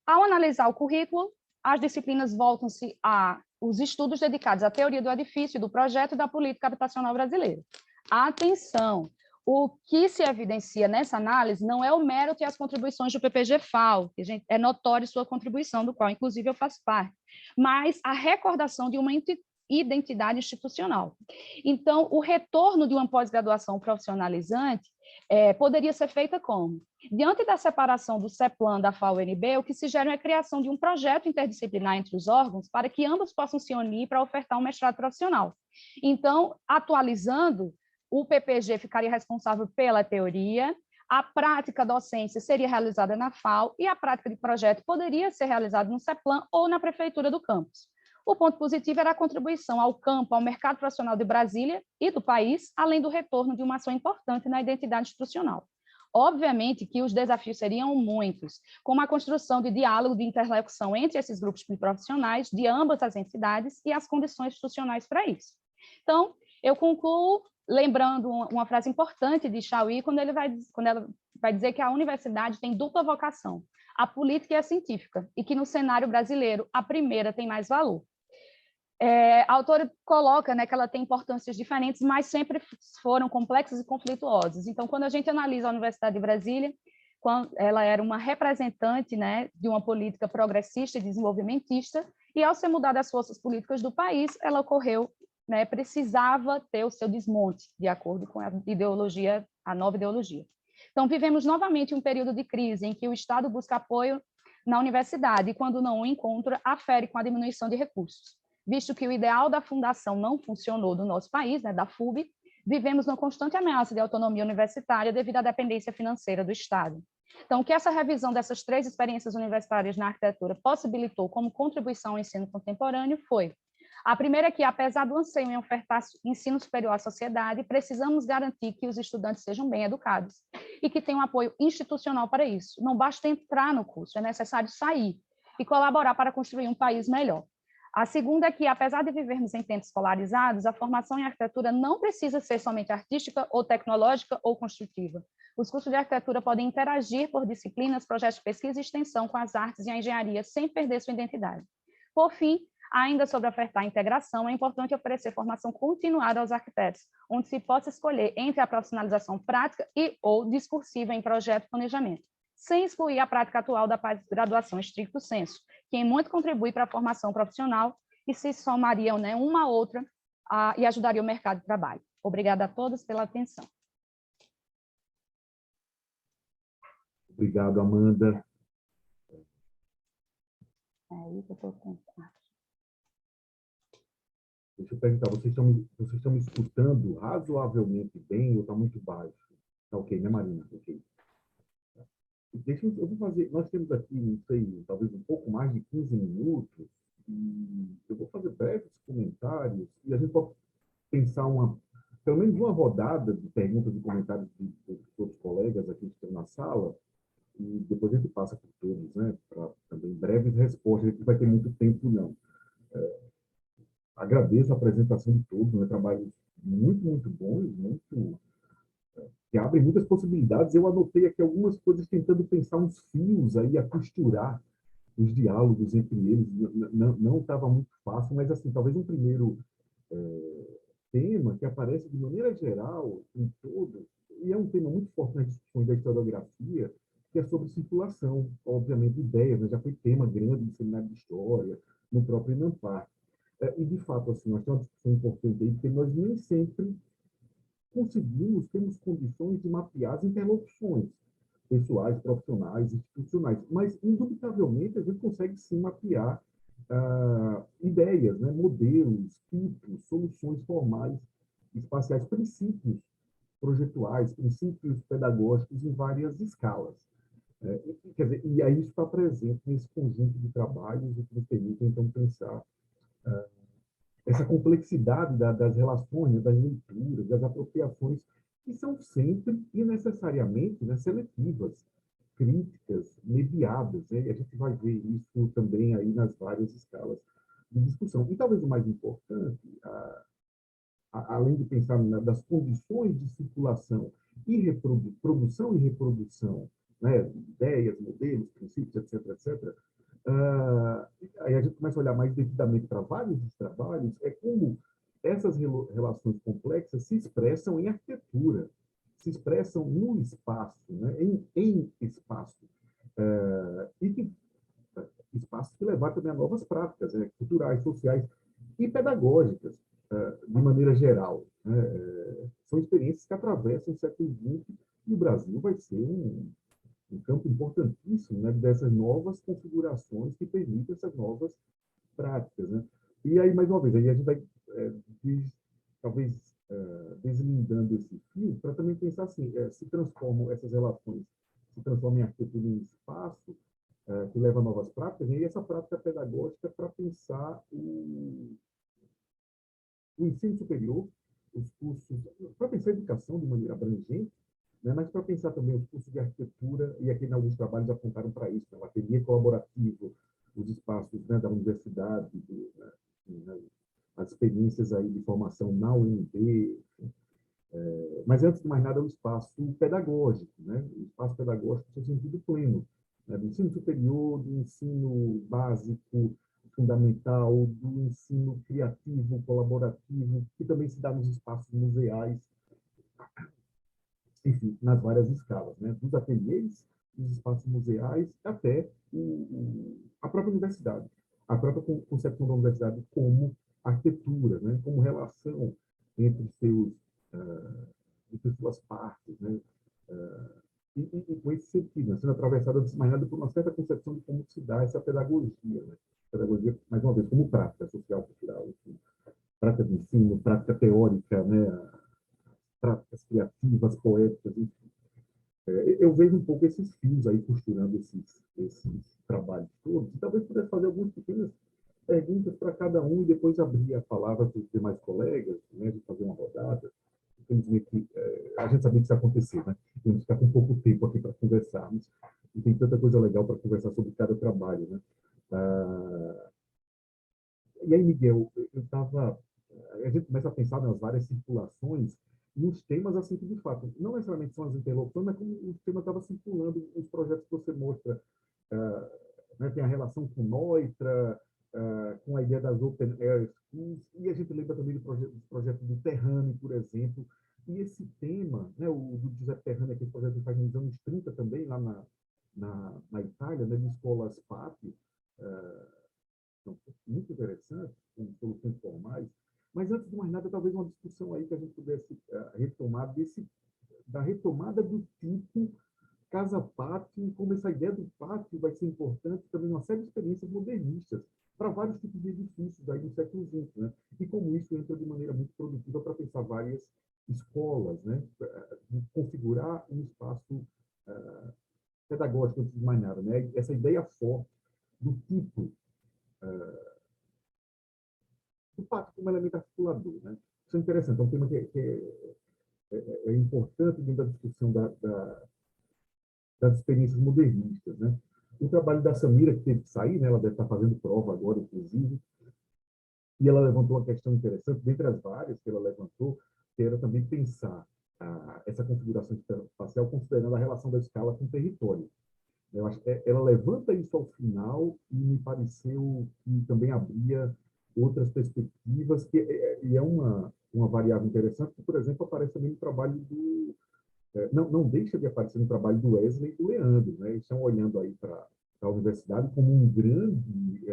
Ao analisar o currículo, as disciplinas voltam-se aos estudos dedicados à teoria do edifício, do projeto e da política habitacional brasileira. Atenção! O que se evidencia nessa análise não é o mérito e as contribuições do PPG-FAO, que é notório sua contribuição, do qual, inclusive, eu faço parte, mas a recordação de uma identidade institucional. Então, o retorno de uma pós-graduação profissionalizante poderia ser feita como? Diante da separação do CEPLAN da FAO-UNB, o que se gera é a criação de um projeto interdisciplinar entre os órgãos para que ambos possam se unir para ofertar um mestrado profissional. Então, atualizando, o PPG ficaria responsável pela teoria, a prática docência seria realizada na FAO e a prática de projeto poderia ser realizada no CEPLAN ou na prefeitura do campus. O ponto positivo era a contribuição ao campo, ao mercado profissional de Brasília e do país, além do retorno de uma ação importante na identidade institucional. Obviamente que os desafios seriam muitos, como a construção de diálogo de interlocução entre esses grupos de profissionais de ambas as entidades e as condições institucionais para isso. Então, eu concluo lembrando uma frase importante de Chauí, quando ela vai dizer que a universidade tem dupla vocação, a política e a científica, e que no cenário brasileiro a primeira tem mais valor. A autora coloca, né, que ela tem importâncias diferentes, mas sempre foram complexas e conflituosas. Então, quando a gente analisa a Universidade de Brasília, ela era uma representante, né, de uma política progressista e desenvolvimentista, e ao ser mudada as forças políticas do país, ela ocorreu, né, precisava ter o seu desmonte, de acordo com a ideologia, a nova ideologia. Então, vivemos novamente um período de crise em que o Estado busca apoio na universidade e, quando não o encontra, afere com a diminuição de recursos. Visto que o ideal da fundação não funcionou no nosso país, né, da FUB, vivemos uma constante ameaça de autonomia universitária devido à dependência financeira do Estado. Então, o que essa revisão dessas 3 experiências universitárias na arquitetura possibilitou como contribuição ao ensino contemporâneo foi: a primeira é que, apesar do anseio em ofertar ensino superior à sociedade, precisamos garantir que os estudantes sejam bem educados e que tenham apoio institucional para isso. Não basta entrar no curso, é necessário sair e colaborar para construir um país melhor. A segunda é que, apesar de vivermos em tempos polarizados, a formação em arquitetura não precisa ser somente artística ou tecnológica ou construtiva. Os cursos de arquitetura podem interagir por disciplinas, projetos de pesquisa e extensão com as artes e a engenharia sem perder sua identidade. Por fim, ainda sobre ofertar a integração, é importante oferecer formação continuada aos arquitetos, onde se possa escolher entre a profissionalização prática e ou discursiva em projeto e planejamento, sem excluir a prática atual da pós-graduação estricto sensu, que muito contribui para a formação profissional e se somariam, né, uma a outra e ajudaria o mercado de trabalho. Obrigada a todos pela atenção. Obrigado, Amanda. Aí que eu estou tentando. Deixa eu perguntar, vocês estão me escutando razoavelmente bem ou está muito baixo? Tá ok, né, Marina? Ok. Eu vou fazer, nós temos aqui, não sei, talvez um pouco mais de 15 minutos, e eu vou fazer breves comentários, e a gente pode pensar pelo menos uma rodada de perguntas e comentários de outros colegas aqui que estão na sala, e depois a gente passa por todos, né, para também breves respostas, a gente não vai ter muito tempo, não. Agradeço a apresentação de todos, né, trabalhos muito, muito bons, que abrem muitas possibilidades. Eu anotei aqui algumas coisas tentando pensar uns fios aí, a costurar os diálogos entre eles. Não estava muito fácil, mas assim, talvez um primeiro tema que aparece de maneira geral em todos, e é um tema muito forte nas discussões da historiografia, que é sobre circulação, obviamente, ideias, né? Já foi tema grande no seminário de história, no próprio INAMPAR. E, de fato, assim, nós temos uma discussão importante aí, porque nós nem sempre temos condições de mapear as interlocuções pessoais, profissionais, institucionais, mas, indubitavelmente, a gente consegue sim mapear ideias, né, modelos, tipos, soluções formais, espaciais, princípios projetuais, princípios pedagógicos em várias escalas. Quer dizer, e aí isso está presente nesse conjunto de trabalhos que nos permitem, então, pensar essa complexidade das relações, né, das leituras, das apropriações, que são sempre e necessariamente, né, seletivas, críticas, mediadas, né? E a gente vai ver isso também aí nas várias escalas de discussão. E talvez o mais importante, além de pensar das condições de circulação e produção e reprodução, né, ideias, modelos, princípios, etc., etc., aí a gente começa a olhar mais devidamente para vários dos trabalhos, é como essas relações complexas se expressam em arquitetura, se expressam no espaço, né, em espaço, e que espaços que levaram também a novas práticas, né, culturais, sociais e pedagógicas, de maneira geral, né. São experiências que atravessam o século XX e o Brasil vai ser um campo importantíssimo, né, dessas novas configurações que permitem essas novas práticas, né? E aí, mais uma vez, aí a gente vai, talvez, deslindando esse fio, para também pensar assim, se transformam essas relações, se transformam em arquitetura em espaço, que leva a novas práticas, e essa prática pedagógica para pensar o ensino superior, os cursos, para pensar a educação de maneira abrangente, né, mas para pensar também os cursos de arquitetura, e aqui em alguns trabalhos apontaram para isso, né, o ateliê colaborativo, os espaços, né, da universidade, né, as experiências aí de formação na UNB, mas antes de mais nada o espaço pedagógico, né, o espaço pedagógico no seu sentido pleno, né, do ensino superior, do ensino básico, fundamental, do ensino criativo, colaborativo, que também se dá nos espaços museais, enfim, nas várias escalas, né? Dos ateliês, dos espaços museais, até a própria universidade, a própria concepção da universidade como arquitetura, né? Como relação entre suas partes, né? e com esse sentido, né? Sendo atravessada, antes de mais nada, por uma certa concepção de como se dá essa pedagogia, né? Pedagogia, mais uma vez, como prática social, cultural, enfim, prática de ensino, prática teórica, né? Práticas criativas, poéticas, enfim. Eu vejo um pouco esses fios aí costurando esses trabalhos todos, e talvez pudesse fazer algumas pequenas perguntas para cada um e depois abrir a palavra para os demais colegas, né, de fazer uma rodada. Infelizmente, a gente sabia que isso ia acontecer, né? A gente está com pouco tempo aqui para conversarmos, e tem tanta coisa legal para conversar sobre cada trabalho, né? E aí, Miguel, a gente começa a pensar nas várias circulações e os temas, assim, que de fato, não necessariamente são as interlocuções, mas como o tema estava circulando, os projetos que você mostra, né, tem a relação com Neutra, com a ideia das Open Air Schools, e a gente lembra também do projeto do Terrane, por exemplo, e esse tema, né, o do Giuseppe Terrane, aquele projeto que faz nos anos 30 também, lá na Itália, né, de escolas PAP, muito interessante, com soluções formais. Mas, antes de mais nada, talvez uma discussão aí que a gente pudesse retomar da retomada do tipo casa-pátio, e como essa ideia do pátio vai ser importante também numa série de experiências modernistas para vários tipos de edifícios aí no século XX, né? E como isso entra de maneira muito produtiva para pensar várias escolas, né? Configurar um espaço pedagógico, antes de mais nada, né? Essa ideia forte do tipo do pátio como elemento articulador, né? Isso é interessante, é um tema que é importante dentro da discussão das experiências modernistas, né? O trabalho da Samira, que teve que sair, né? Ela deve estar fazendo prova agora, inclusive, e ela levantou uma questão interessante, dentre as várias que ela levantou, que era também pensar essa configuração espacial considerando a relação da escala com o território. Eu acho que ela levanta isso ao final e me pareceu que também abria outras perspectivas, e é uma variável interessante, que, por exemplo, aparece também no trabalho não deixa de aparecer no trabalho do Wesley e do Leandro, né? Eles estão olhando aí para a universidade como um grande,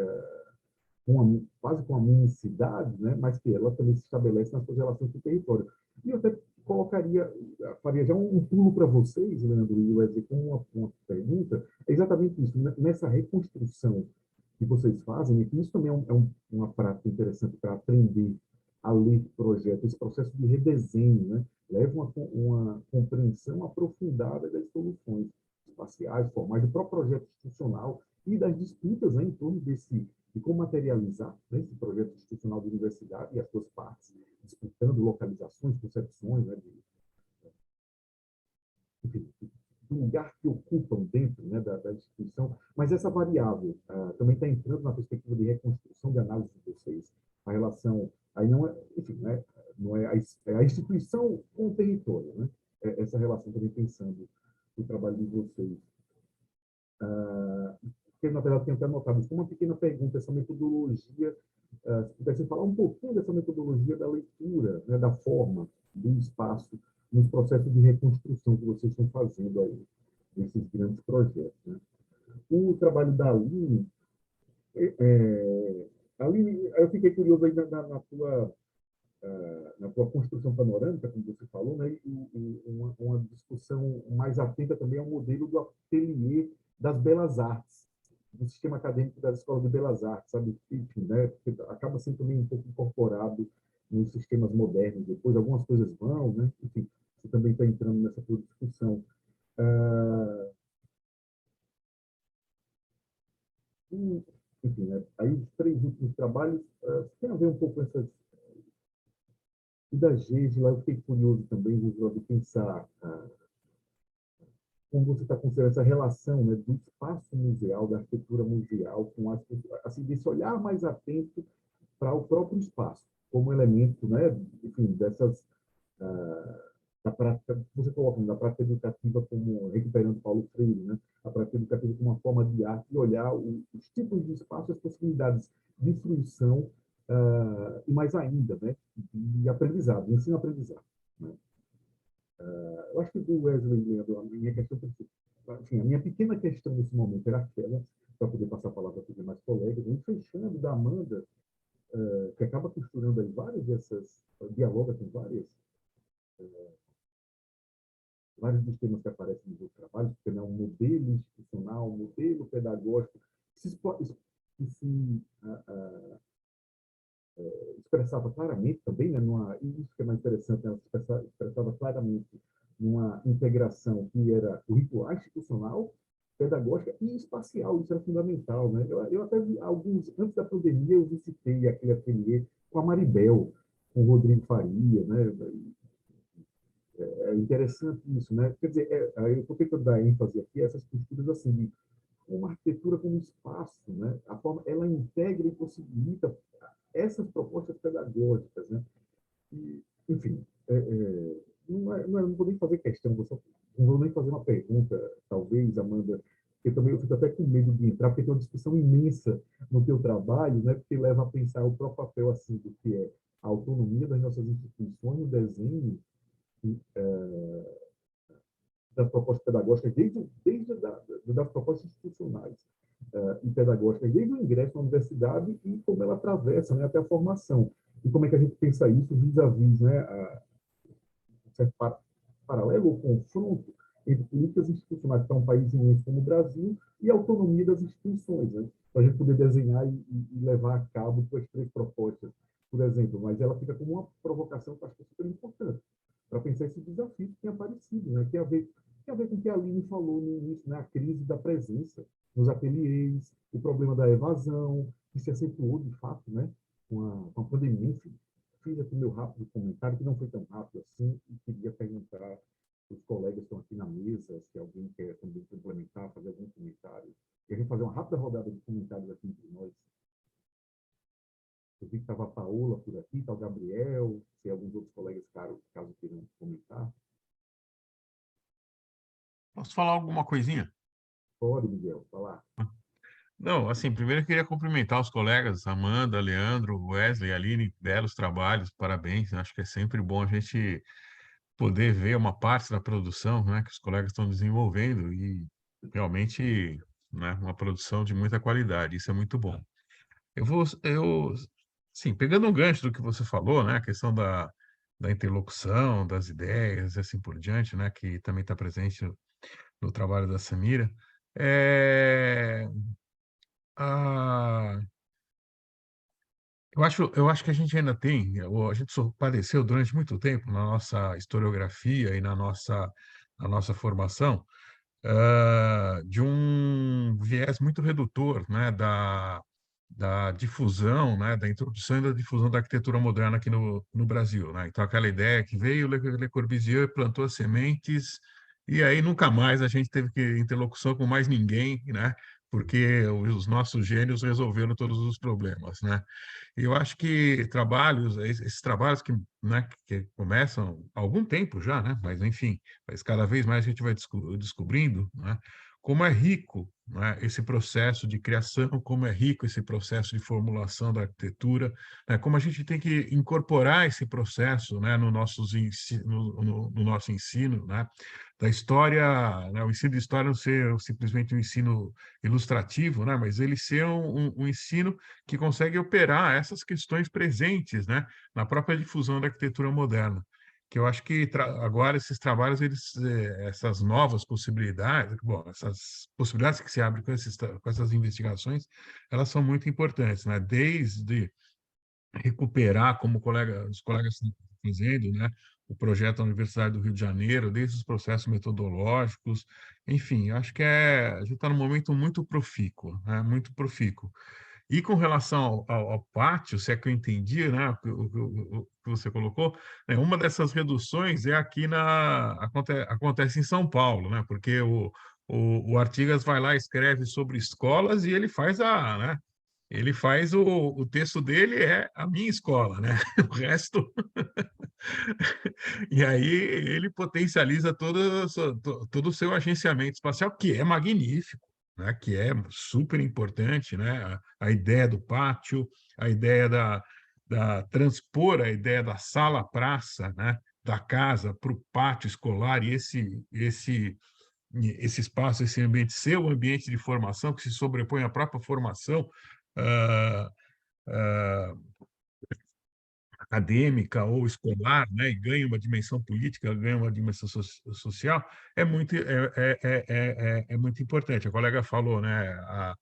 quase com uma mini-cidade, né? Mas que ela também se estabelece nas suas relações com o território. E eu até faria já um pulo para vocês, Leandro e Wesley, com uma pergunta, é exatamente isso, nessa reconstrução que vocês fazem, e que isso também uma prática interessante para aprender a ler projetos, esse processo de redesenho, né? Leva uma compreensão aprofundada das soluções espaciais, formais, do próprio projeto institucional e das disputas, né, em torno de como materializar, né, esse projeto institucional da universidade e as suas partes, disputando localizações, concepções, né, do lugar que ocupam dentro, né, da instituição, mas essa variável também está entrando na perspectiva de reconstrução de análise de vocês, a relação, aí não é, enfim, né, não é a instituição com o território, né, essa relação também pensando no trabalho de vocês. Porque, na verdade, tenho até anotado isso como uma pequena pergunta, essa metodologia, se pudesse falar um pouquinho dessa metodologia da leitura, né, da forma, do espaço, nos processos de reconstrução que vocês estão fazendo aí, nesses grandes projetos, né? O trabalho da Aline, eu fiquei curioso aí na tua construção panorâmica, como você falou, né, e uma discussão mais atenta também ao modelo do ateliê das belas artes, do sistema acadêmico das escolas de belas artes, sabe? Enfim, né, porque acaba sendo também um pouco incorporado nos sistemas modernos. Depois, algumas coisas vão, né? Enfim, você também está entrando nessa tua discussão. Enfim, né, aí os 3 últimos trabalhos tem a ver um pouco com essas. E da GES, lá eu fiquei curioso também de pensar como você está considerando essa relação, né, do espaço museal, da arquitetura museal, com assim, desse olhar mais atento para o próprio espaço, como elemento, né, enfim, da prática, você coloca, da prática educativa, como recuperando Paulo Freire, né, a prática educativa como uma forma de arte, e olhar os tipos de espaço, as possibilidades de fruição, e mais ainda, né, de aprendizado, de ensino-aprendizado, né. Eu acho que do Wesley, a minha questão, enfim, a minha pequena questão nesse momento era aquela, para poder passar a palavra para os demais colegas, e fechando da Amanda, que acaba costurando aí várias dessas, dialoga com várias vários dos temas que aparecem nos outros trabalhos, porque é um modelo institucional, um modelo pedagógico, que se expressava claramente também, né, isso que é mais interessante, né, expressava claramente numa integração que era curricular, institucional, pedagógica e espacial, isso era fundamental. Né? Eu até vi antes da pandemia, eu visitei aquele ateliê com a Maribel, com o Rodrigo Faria, né? É interessante isso, né? Quer dizer, eu estou tentando dar ênfase aqui a essas posturas assim, de uma arquitetura como espaço, né? A forma, ela integra e possibilita essas propostas pedagógicas, né? E, enfim, não vou nem fazer questão, não vou nem fazer uma pergunta, talvez, Amanda, porque também eu fico até com medo de entrar, porque tem uma discussão imensa no teu trabalho, né? Porque leva a pensar o próprio papel assim, do que é a autonomia das nossas instituições no desenho das propostas pedagógicas, desde das propostas institucionais e pedagógicas, desde o ingresso na universidade e como ela atravessa, né, até a formação. E como é que a gente pensa isso vis-à-vis, né, certo paralelo ou confronto entre políticas institucionais para um país imenso como o Brasil e a autonomia das instituições, né? Para a gente poder desenhar e levar a cabo as 3 propostas, por exemplo, mas ela fica como uma provocação que eu acho que é super importante para pensar esse desafio que tem aparecido, né? Tem a ver com o que a Aline falou no início, né? A crise da presença nos ateliês, o problema da evasão, que se acentuou de fato, né? Com a pandemia, enfim. Fiz aqui meu rápido comentário, que não foi tão rápido assim, e queria perguntar para os colegas que estão aqui na mesa, se alguém quer também complementar, fazer algum comentário. E a gente fazer uma rápida rodada de comentários aqui entre nós. Eu vi que estava a Paola por aqui, está o Gabriel, se alguns outros colegas, caso queiram comentar. Posso falar alguma coisinha? Pode, Miguel, falar. Não, assim, primeiro eu queria cumprimentar os colegas, Amanda, Leandro, Wesley, Aline, belos trabalhos, parabéns. Acho que é sempre bom a gente poder ver uma parte da produção, né, que os colegas estão desenvolvendo e realmente, né, uma produção de muita qualidade. Isso é muito bom. Sim, pegando um gancho do que você falou, né, a questão da interlocução, das ideias e assim por diante, né, que também está presente no trabalho da Samira, a eu acho que a gente ainda tem, a gente padeceu durante muito tempo na nossa historiografia e na nossa formação, de um viés muito redutor, né, da difusão, né, da introdução e da difusão da arquitetura moderna aqui no Brasil, né? Então, aquela ideia que veio Le Corbusier, plantou as sementes, e aí nunca mais a gente teve que interlocução com mais ninguém, né? Porque os nossos gênios resolveram todos os problemas, né? E eu acho que esses trabalhos que, né, que começam há algum tempo já, né? Mas, enfim, cada vez mais a gente vai descobrindo, né, como é rico, né, esse processo de criação, como é rico esse processo de formulação da arquitetura, né, como a gente tem que incorporar esse processo, né, no nosso ensino, né, da história, né, o ensino de história não ser simplesmente um ensino ilustrativo, né, mas ele ser um ensino que consegue operar essas questões presentes, né, na própria difusão da arquitetura moderna. Que eu acho que agora esses trabalhos, essas novas possibilidades, bom, essas possibilidades que se abrem com essas investigações, elas são muito importantes, né? Desde recuperar, como os colegas estão fazendo, né? O projeto da Universidade do Rio de Janeiro, desde os processos metodológicos, enfim, acho que a gente está num momento muito profícuo, né? Muito profícuo. E com relação ao pátio, se é que eu entendi, né, o que você colocou, né, uma dessas reduções é aqui acontece em São Paulo, né, porque o Artigas vai lá, escreve sobre escolas e ele faz né, ele faz o texto dele é a minha escola, né? O resto e aí ele potencializa todo o seu agenciamento espacial, que é magnífico, né? Que é super importante, né? A ideia do pátio, a ideia transpor a ideia da sala-praça, né? Da casa para o pátio escolar e esse espaço, esse ambiente ser o ambiente de formação que se sobrepõe à própria formação acadêmica ou escolar, né, e ganha uma dimensão política, ganha uma dimensão social, é muito importante. A colega falou, né, a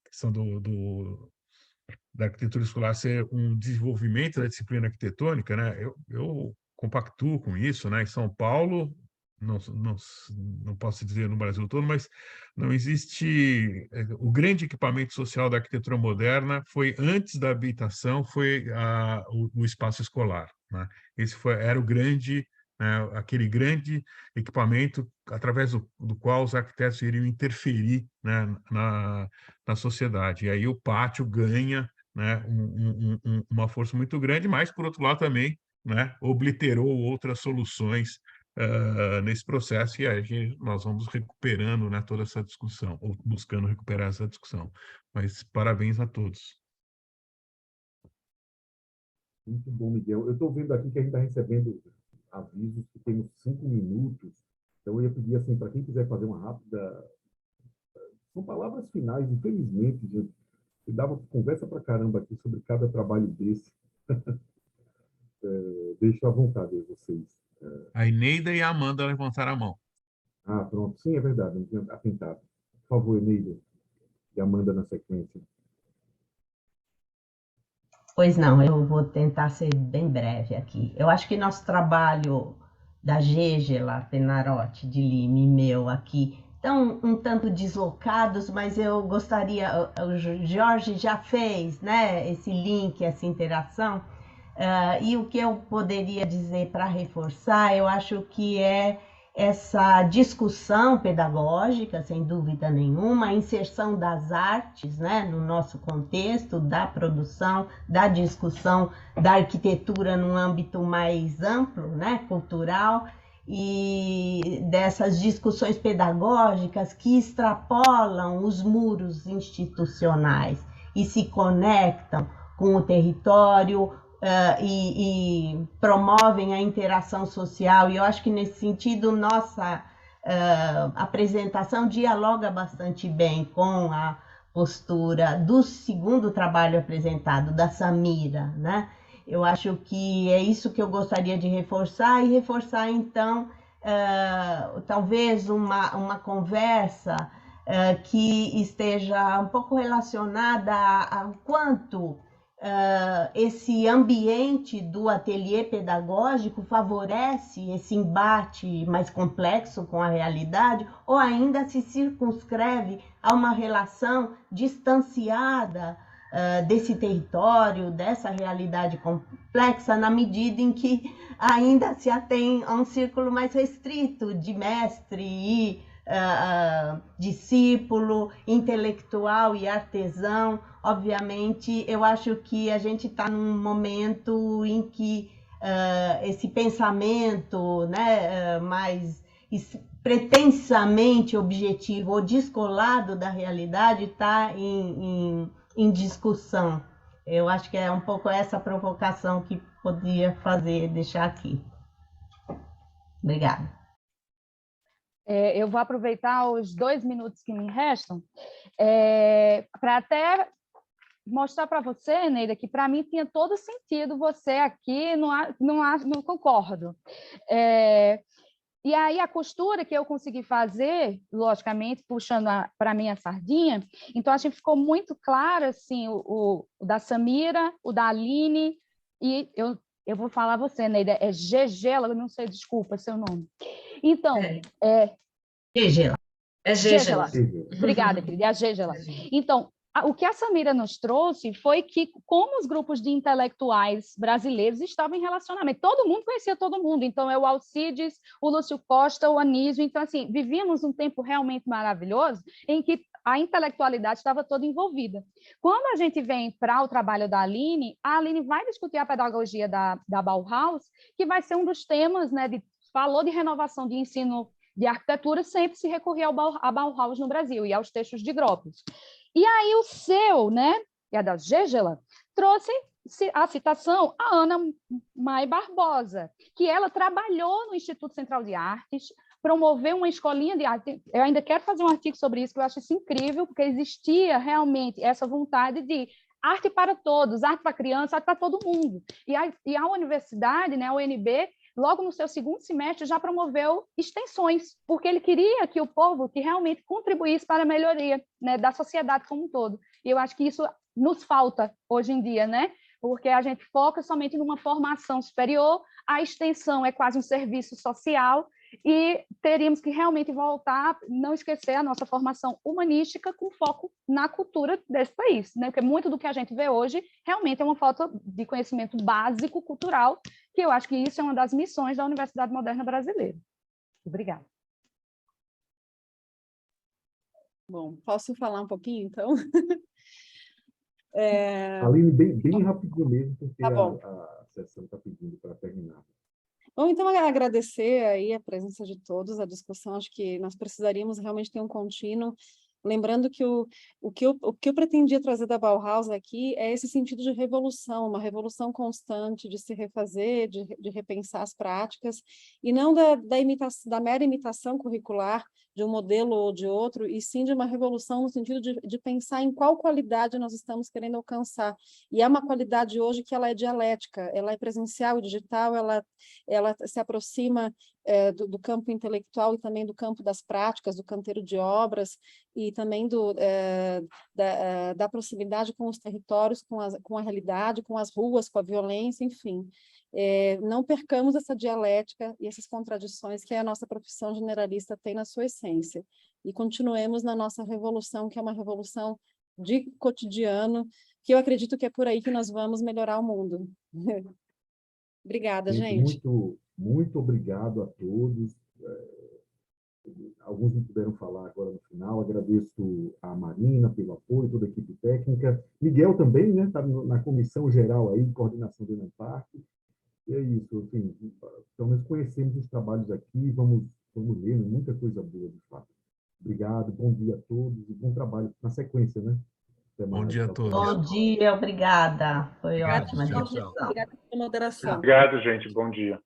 questão da arquitetura escolar ser um desenvolvimento da disciplina arquitetônica, né? Eu compactuo com isso, né? Em São Paulo, não posso dizer no Brasil todo, mas não existe... O grande equipamento social da arquitetura moderna foi, antes da habitação, foi o espaço escolar, né? Esse era o grande... Né, aquele grande equipamento através do qual os arquitetos iriam interferir, né, na sociedade. E aí o pátio ganha, né, uma força muito grande, mas, por outro lado, também, né, obliterou outras soluções nesse processo, e aí nós vamos recuperando, né, toda essa discussão, ou buscando recuperar essa discussão. Mas parabéns a todos. Muito bom, Miguel. Eu estou vendo aqui que a gente está recebendo avisos que temos 5 minutos, então eu ia pedir assim, para quem quiser fazer uma rápida... São palavras finais, infelizmente, gente. Eu dava conversa para caramba aqui sobre cada trabalho desse. Deixo à vontade a vocês. A Eneida e a Amanda levantaram a mão. Ah, pronto. Sim, é verdade. Não tinha atentado. Por favor, Eneida. E Amanda na sequência. Pois não, eu vou tentar ser bem breve aqui. Eu acho que nosso trabalho da Gégela Penarotti de Lima e meu aqui estão um tanto deslocados, mas eu gostaria, o Jorge já fez, né, esse link, essa interação, e o que eu poderia dizer para reforçar, eu acho que é essa discussão pedagógica, sem dúvida nenhuma, a inserção das artes, né, no nosso contexto, da produção, da discussão da arquitetura num âmbito mais amplo, né, cultural, e dessas discussões pedagógicas que extrapolam os muros institucionais e se conectam com o território, e promovem a interação social, e eu acho que nesse sentido nossa apresentação dialoga bastante bem com a postura do segundo trabalho apresentado, da Samira, né? Eu acho que é isso que eu gostaria de reforçar, e reforçar então talvez uma conversa que esteja um pouco relacionada a quanto esse ambiente do ateliê pedagógico favorece esse embate mais complexo com a realidade, ou ainda se circunscreve a uma relação distanciada desse território, dessa realidade complexa, na medida em que ainda se atém a um círculo mais restrito de mestre e discípulo, intelectual e artesão. Obviamente, eu acho que a gente está num momento em que esse pensamento, né, mais pretensamente objetivo ou descolado da realidade está em discussão. Eu acho que é um pouco essa provocação que podia deixar aqui. Obrigada. Eu vou aproveitar os 2 minutos que me restam para até mostrar para você, Neida, que para mim tinha todo sentido você aqui, não concordo. E aí a costura que eu consegui fazer, logicamente, puxando para mim a sardinha, então acho que ficou muito claro assim, o da Samira, o da Aline, e eu vou falar você, Neida, é Gégela, eu não sei, desculpa, seu nome. Então, Gégela. É Gégela. Obrigada, querida, é a Gégela. Então, o que a Samira nos trouxe foi que, como os grupos de intelectuais brasileiros estavam em relacionamento, todo mundo conhecia todo mundo, então é o Alcides, o Lúcio Costa, o Anísio, então assim, vivíamos um tempo realmente maravilhoso em que a intelectualidade estava toda envolvida. Quando a gente vem para o trabalho da Aline, a Aline vai discutir a pedagogia da Bauhaus, que vai ser um dos temas, né, falou de renovação de ensino de arquitetura, sempre se recorria à Bauhaus no Brasil e aos textos de Gropius. E aí o seu, né, e a da Gégela, trouxe a citação a Ana Mai Barbosa, que ela trabalhou no Instituto Central de Artes, promoveu uma escolinha de arte. Eu ainda quero fazer um artigo sobre isso, que eu acho isso incrível, porque existia realmente essa vontade de arte para todos, arte para criança, arte para todo mundo. E a universidade, né, a UNB, logo no seu segundo semestre, já promoveu extensões, porque ele queria que o povo que realmente contribuísse para a melhoria, né, da sociedade como um todo. E eu acho que isso nos falta hoje em dia, né? Porque a gente foca somente numa formação superior, a extensão é quase um serviço social, e teríamos que realmente voltar, não esquecer a nossa formação humanística com foco na cultura desse país, né? Porque muito do que a gente vê hoje realmente é uma falta de conhecimento básico cultural, que eu acho que isso é uma das missões da Universidade Moderna Brasileira. Obrigada. Bom, posso falar um pouquinho, então? Aline, bem rapidinho mesmo, porque Tá bom. a sessão está pedindo para terminar. Bom, então, agradecer aí a presença de todos, a discussão. Acho que nós precisaríamos realmente ter um contínuo. Lembrando que o que eu pretendia trazer da Bauhaus aqui é esse sentido de revolução, uma revolução constante, de se refazer, de repensar as práticas, e não da mera imitação curricular de um modelo ou de outro, e sim de uma revolução no sentido de pensar em qual qualidade nós estamos querendo alcançar. E é uma qualidade hoje que ela é dialética, ela é presencial e digital, ela se aproxima do campo intelectual e também do campo das práticas, do canteiro de obras, e também da proximidade com os territórios, com a realidade, com as ruas, com a violência, enfim. Não percamos essa dialética e essas contradições que a nossa profissão generalista tem na sua essência. E continuemos na nossa revolução, que é uma revolução de cotidiano, que eu acredito que é por aí que nós vamos melhorar o mundo. Obrigada, gente. Muito obrigado a todos. Alguns não puderam falar agora no final. Agradeço a Marina pelo apoio, toda a equipe técnica. Miguel também, né? Está na comissão geral aí, de coordenação do ENEMPAC. E é isso, assim, pelo menos conhecemos os trabalhos aqui, vamos ver muita coisa boa, de fato. Obrigado, bom dia a todos e bom trabalho na sequência, né? Bom dia a todos. Bom dia, obrigada. Foi Obrigada, ótima gente. discussão. Obrigada pela moderação. Obrigado, gente. Bom dia.